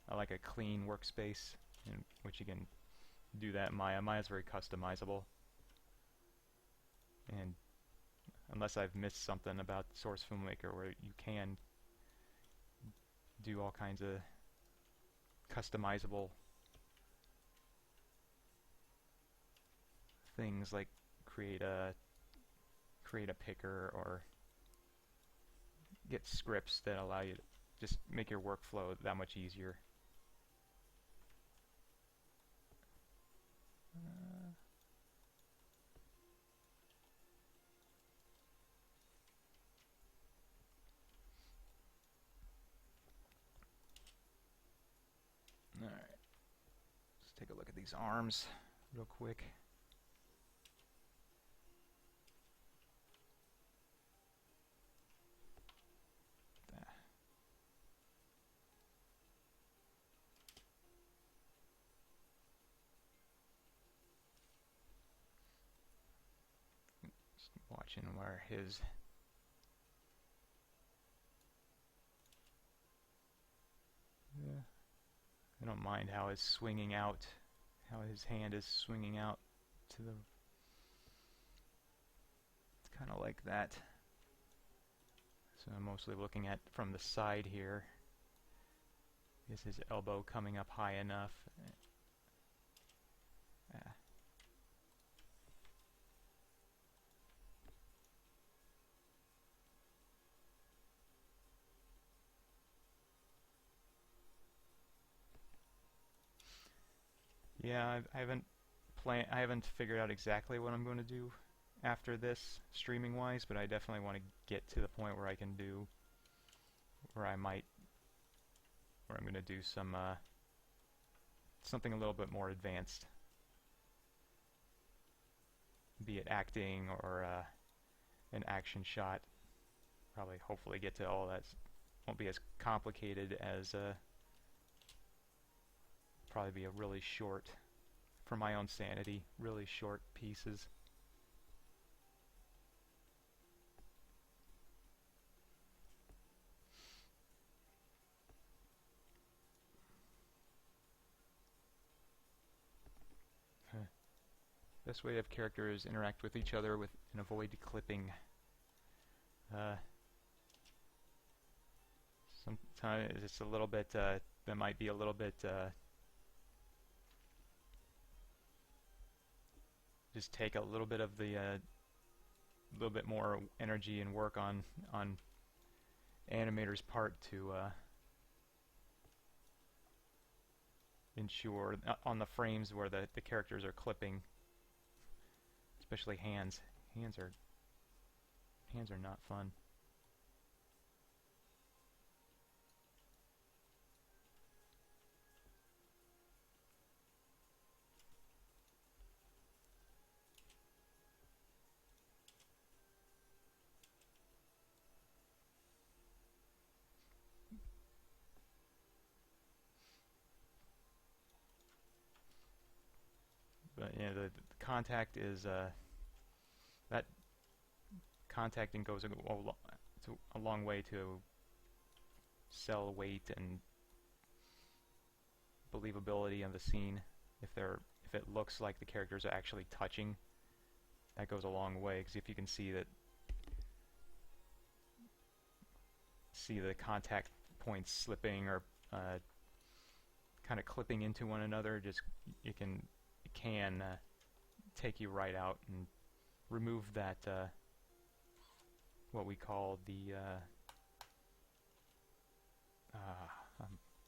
I like a clean workspace in which you can do that in Maya. Maya's very customizable. And unless I've missed something about Source Filmmaker where you can do all kinds of customizable things like create a picker or get scripts that allow you to just make your workflow that much easier. Alright, let's take a look at these arms real quick. Just watching where his I don't mind how it's swinging out, how his hand is swinging out to the. It's kind of like that. So I'm mostly looking at from the side here. Is his elbow coming up high enough? Yeah, I haven't figured out exactly what I'm going to do after this streaming wise, but I definitely want to get to the point where I can do where I'm going to do some something a little bit more advanced, be it acting or an action shot. Probably hopefully get to all that. Won't be as complicated as probably be a really short, for my own sanity, really short pieces. Best way to have characters interact with each other and avoid clipping. Sometimes it's a little bit, that might be a little bit, just take a little bit of the, little bit more energy and work on animator's part to ensure on the frames where the characters are clipping, especially hands. Hands are not fun. But yeah, the contact is that contacting goes a long way to sell weight and believability of the scene. If it looks like the characters are actually touching, that goes a long way. Because if you can see the contact points slipping or kind of clipping into one another, it can take you right out and remove that what we call the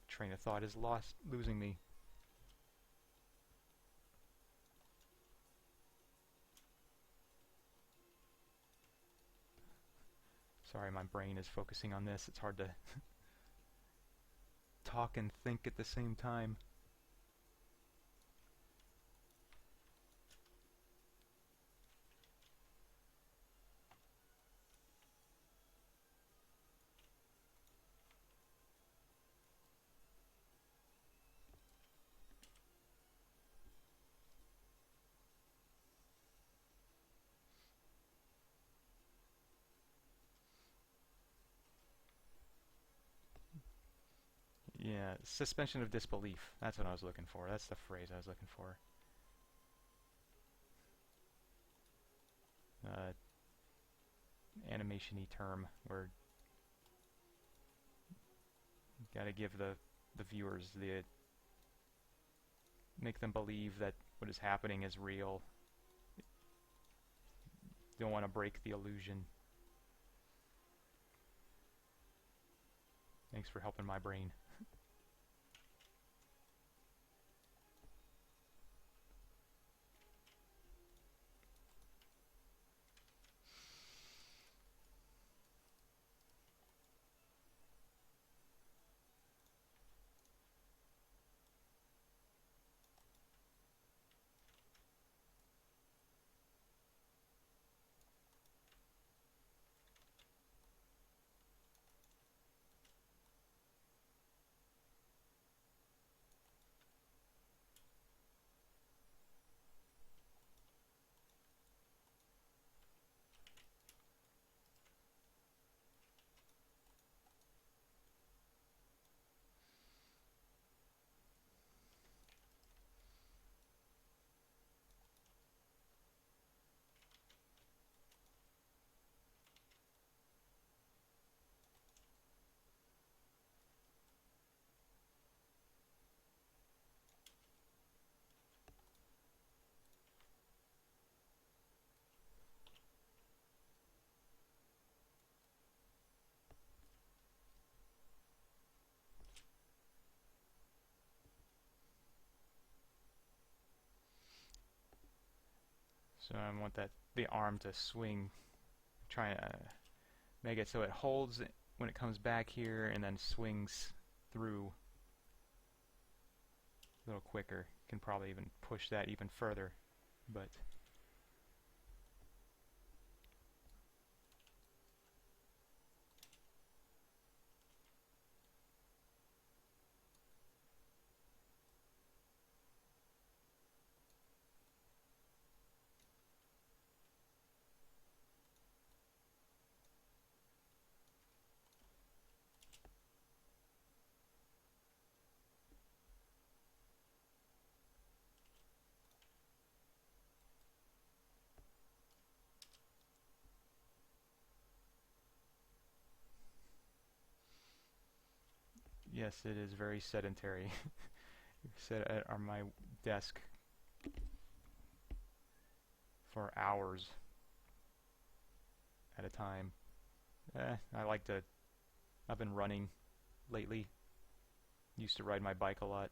train of thought is losing me. Sorry, my brain is focusing on this. It's hard to talk and think at the same time. Yeah, suspension of disbelief. That's what I was looking for. That's the phrase I was looking for. animation-y term where you gotta give the viewers the make them believe that what is happening is real. You don't want to break the illusion. Thanks for helping my brain. So I want the arm to swing, try to make it so it holds when it comes back here and then swings through a little quicker. Can probably even push that even further, but yes, it is very sedentary. Sit on my desk for hours at a time. I've been running lately. Used to ride my bike a lot.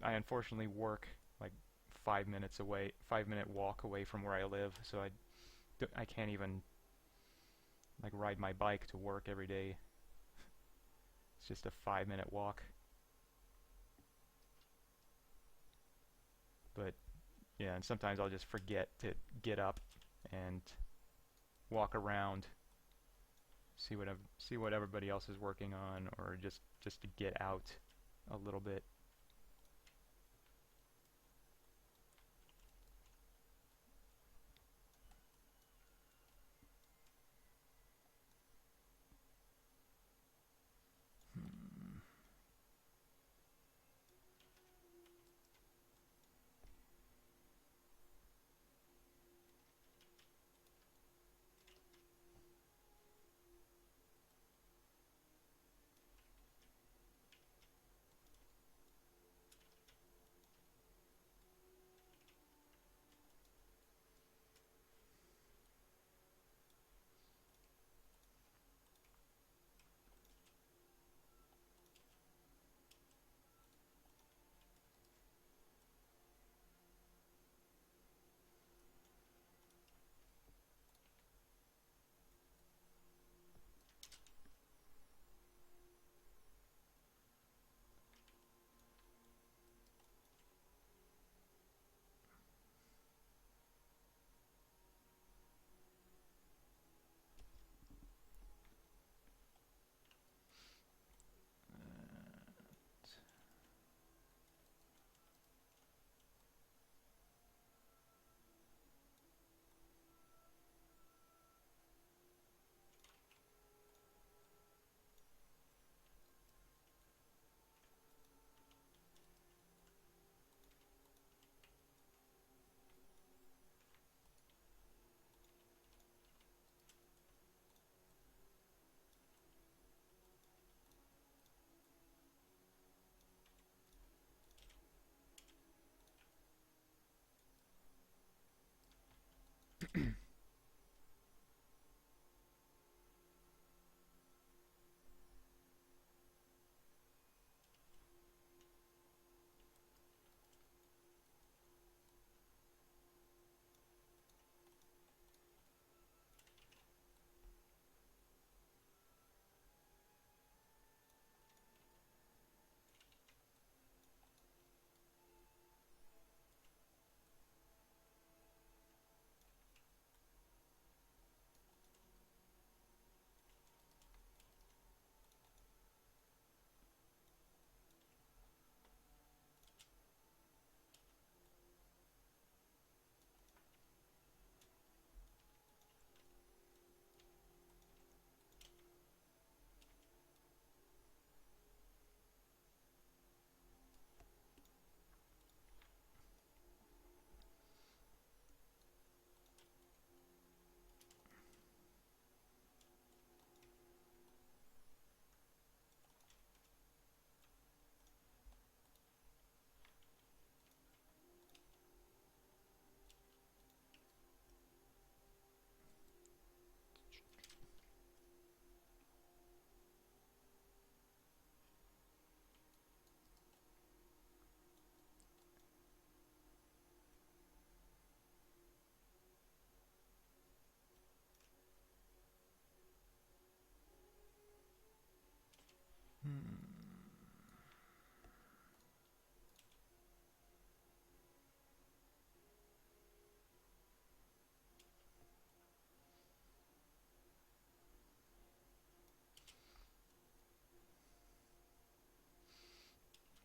I unfortunately work like 5 minute walk away from where I live, so I can't even like ride my bike to work every day. It's just a 5 minute walk. But yeah, and sometimes I'll just forget to get up and walk around, see what everybody else is working on, or just to get out a little bit.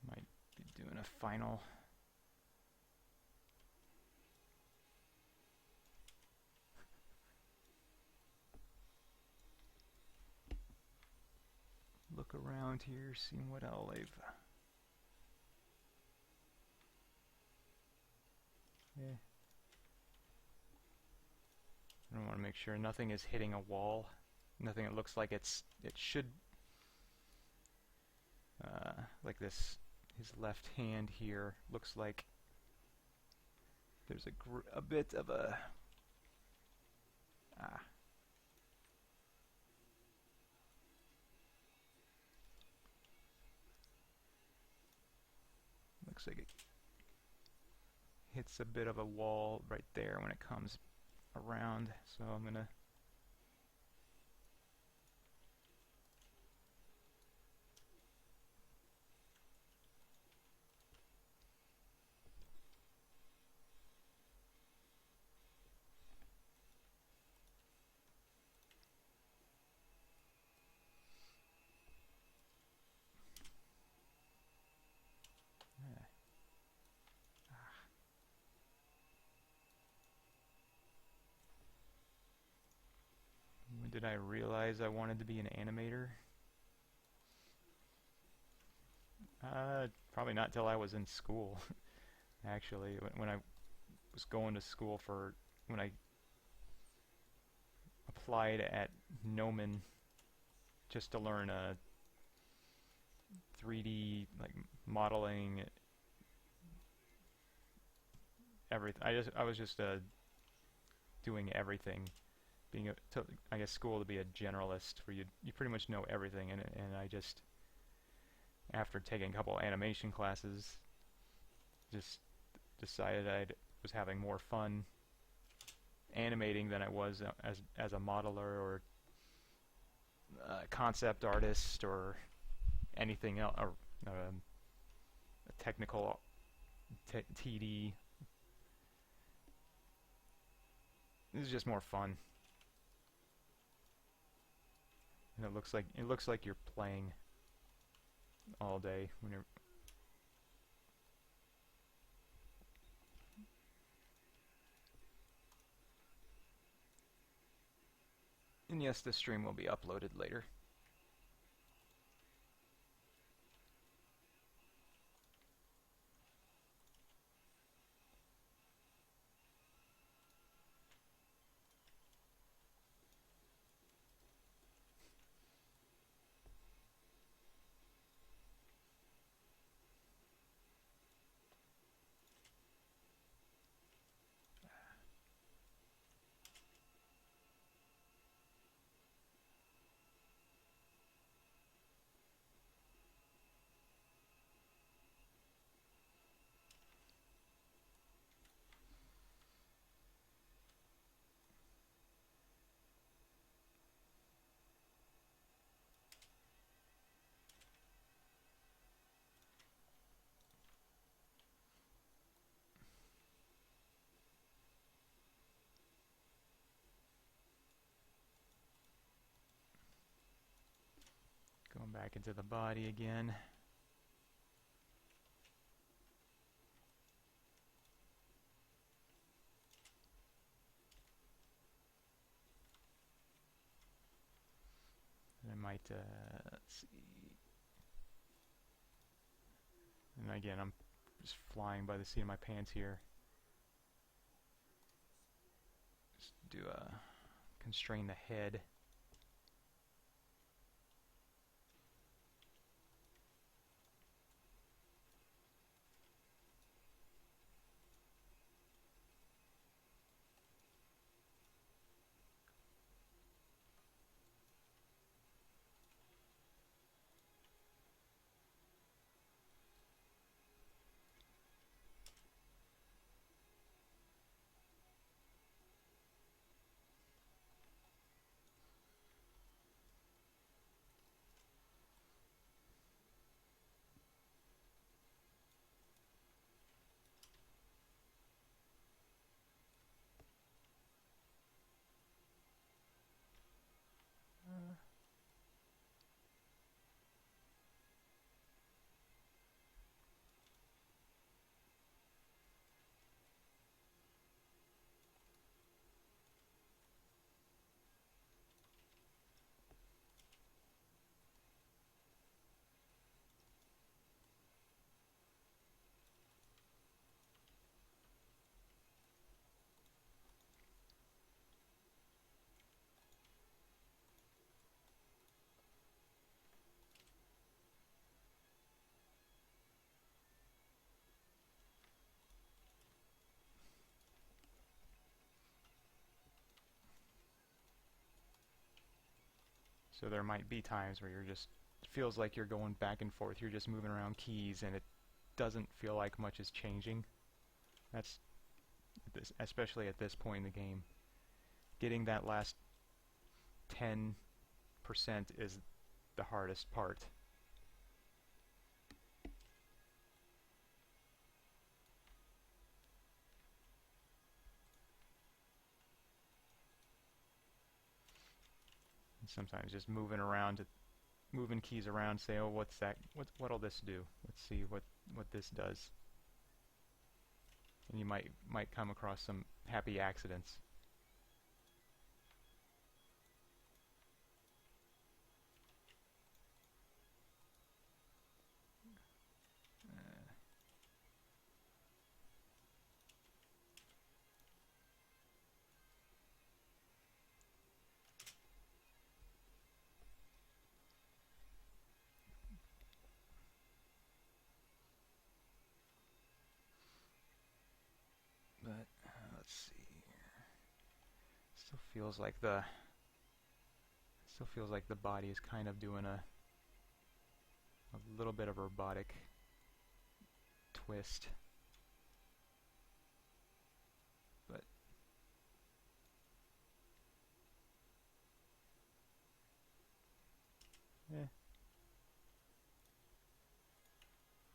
Might be doing a final. Look around here, seeing what all they've. Yeah. I want to make sure nothing is hitting a wall. Nothing that looks like it should. Like this, his left hand here looks like there's a bit of a. Looks like it hits a bit of a wall right there when it comes around, so I'm gonna when did I realize I wanted to be an animator? Probably not till I was in school. Actually, when I was going to school when I applied at Noman just to learn 3D like modeling, everything. I was just doing everything, I guess school to be a generalist where you pretty much know everything, and I just, after taking a couple animation classes, just decided I was having more fun animating than I was as a modeler or concept artist or anything else, or a technical TD. This is just more fun, and it looks like you're playing all day when you're. And yes, this stream will be uploaded later. back into the body again. And I might, let's see. And again, I'm just flying by the seat of my pants here. Just do a constrain the head. So there might be times where you're just, it feels like you're going back and forth, you're just moving around keys and it doesn't feel like much is changing. That's, especially at this point in the game. Getting that last 10% is the hardest part. And sometimes just moving around, moving keys around, say, oh, what's that? What'll this do? Let's see what this does. And you might come across some happy accidents. But let's see here. Still feels like the body is kind of doing a little bit of a robotic twist. But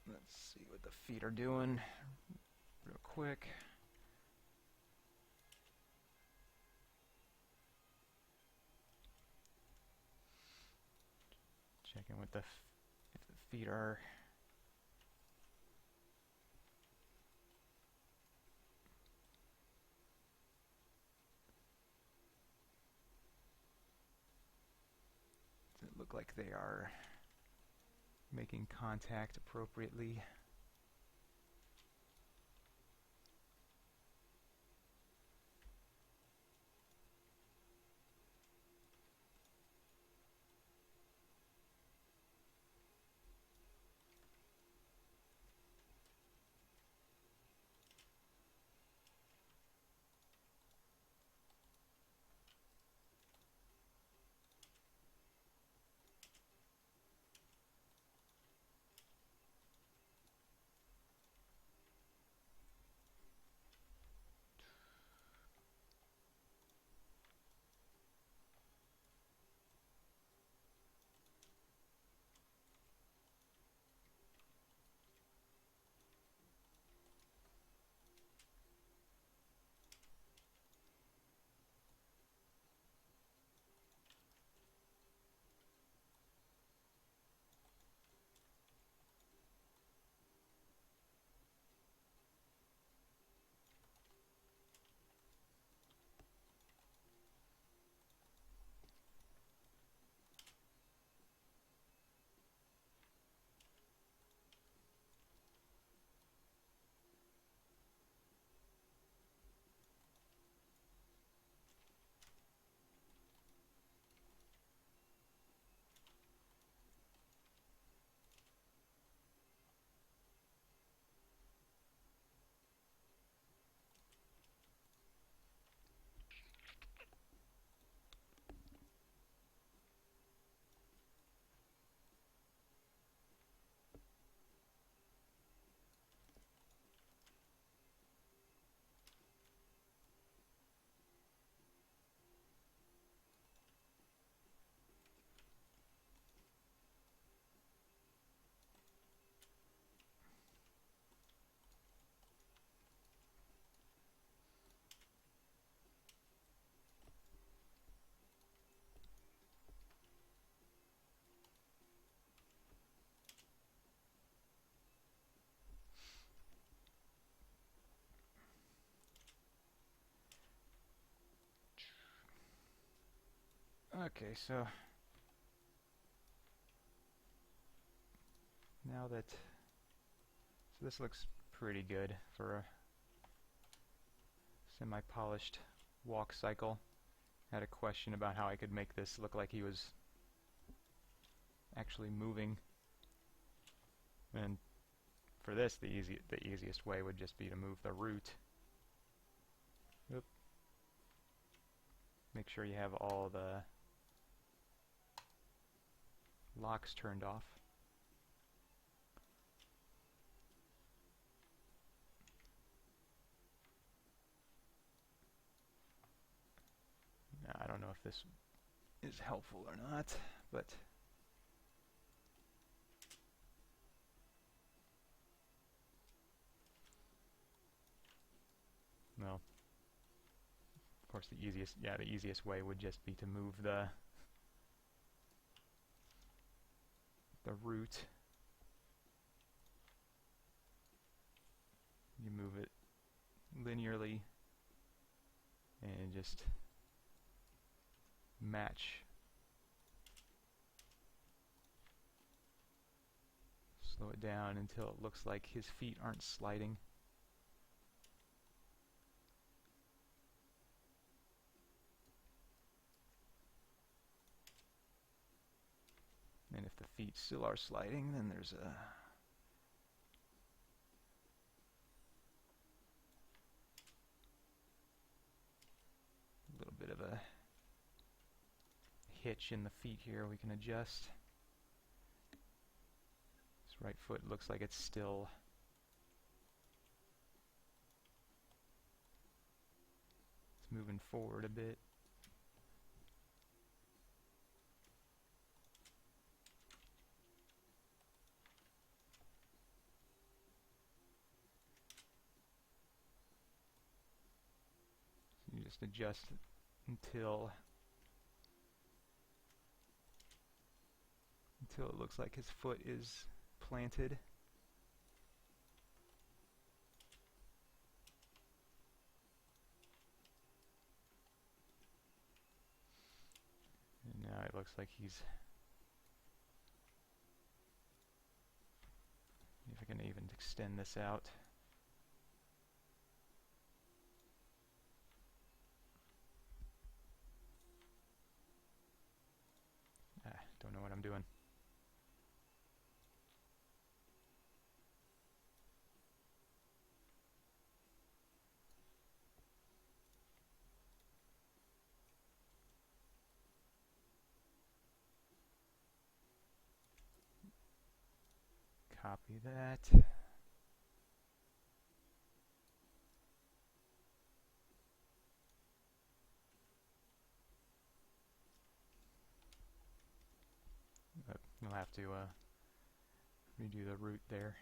let's see what the feet are doing real quick. Checking with if the feet are does it look like they are making contact appropriately. Okay, so now that this looks pretty good for a semi-polished walk cycle. I had a question about how I could make this look like he was actually moving, and for this the easiest way would just be to move the root. Oop. Make sure you have all the locks turned off. Now, I don't know if this is helpful or not, but well, of course the easiest way would just be to move the root. You move it linearly and just match. Slow it down until it looks like his feet aren't sliding. And if the feet still are sliding, then there's a little bit of a hitch in the feet here we can adjust. This right foot looks like it's still moving forward a bit. So you just adjust until it looks like his foot is planted. And now it looks like he's, if I can even extend this out. Don't know what I'm doing. Copy that. We'll have to redo the root there.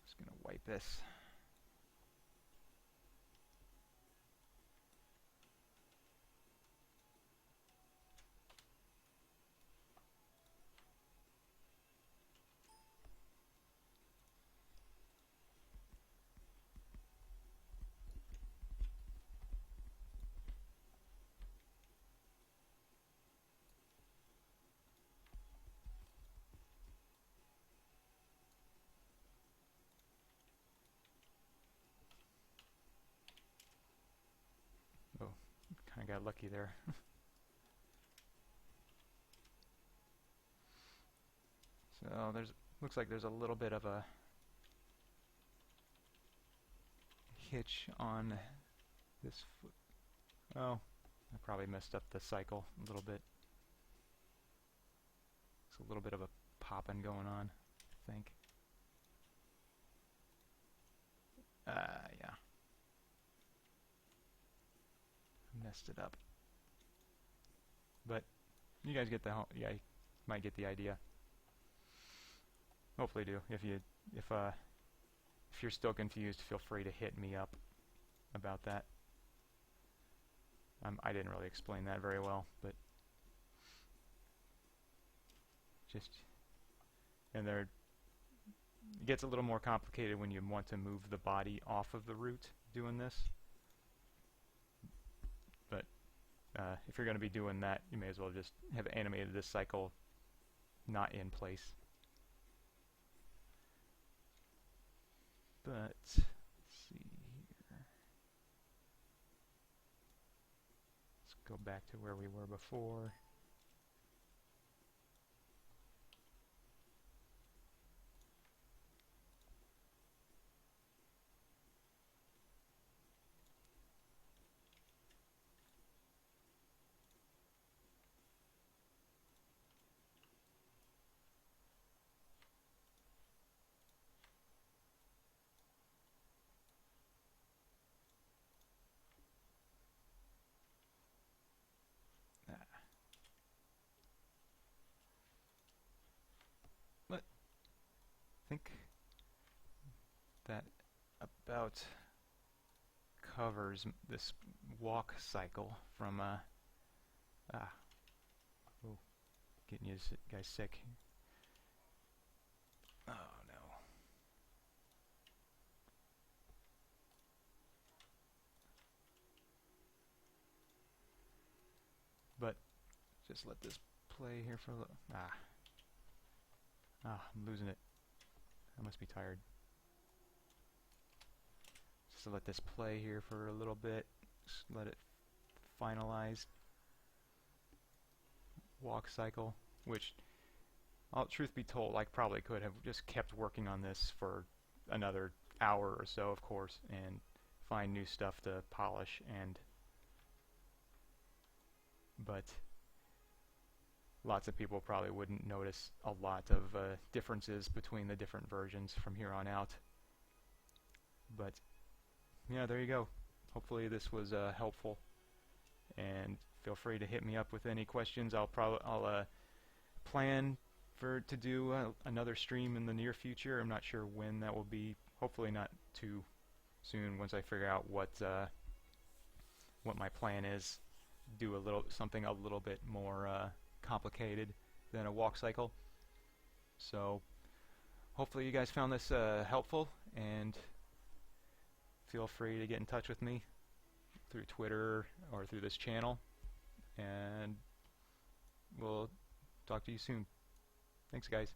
Just gonna wipe this. Oh, kind of got lucky there. So looks like there's a little bit of a hitch on this foot. Oh, I probably messed up the cycle a little bit. It's a little bit of a popping going on, I think. Yeah. Messed it up. But you guys get the yeah, you might get the idea. Hopefully do. If you're still confused, feel free to hit me up about that. I didn't really explain that very well, but just and there it gets a little more complicated when you want to move the body off of the root doing this. But if you're going to be doing that, you may as well just have animated this cycle not in place. But let's see here. Let's go back to where we were before. But I think that about covers this walk cycle from getting you guys sick. Oh no. But just let this play here for a little. I'm losing it. I must be tired. Just to let this play here for a little bit. Just let it finalize. Walk cycle, which, truth be told, I probably could have just kept working on this for another hour or so, of course, and find new stuff to polish. But lots of people probably wouldn't notice a lot of differences between the different versions from here on out. But yeah, there you go. Hopefully this was helpful, and feel free to hit me up with any questions. I'll plan to do another stream in the near future. I'm not sure when that will be. Hopefully not too soon. Once I figure out what my plan is, do something a little bit more complicated than a walk cycle. So hopefully you guys found this helpful, and feel free to get in touch with me through Twitter or through this channel, and we'll talk to you soon. Thanks, guys.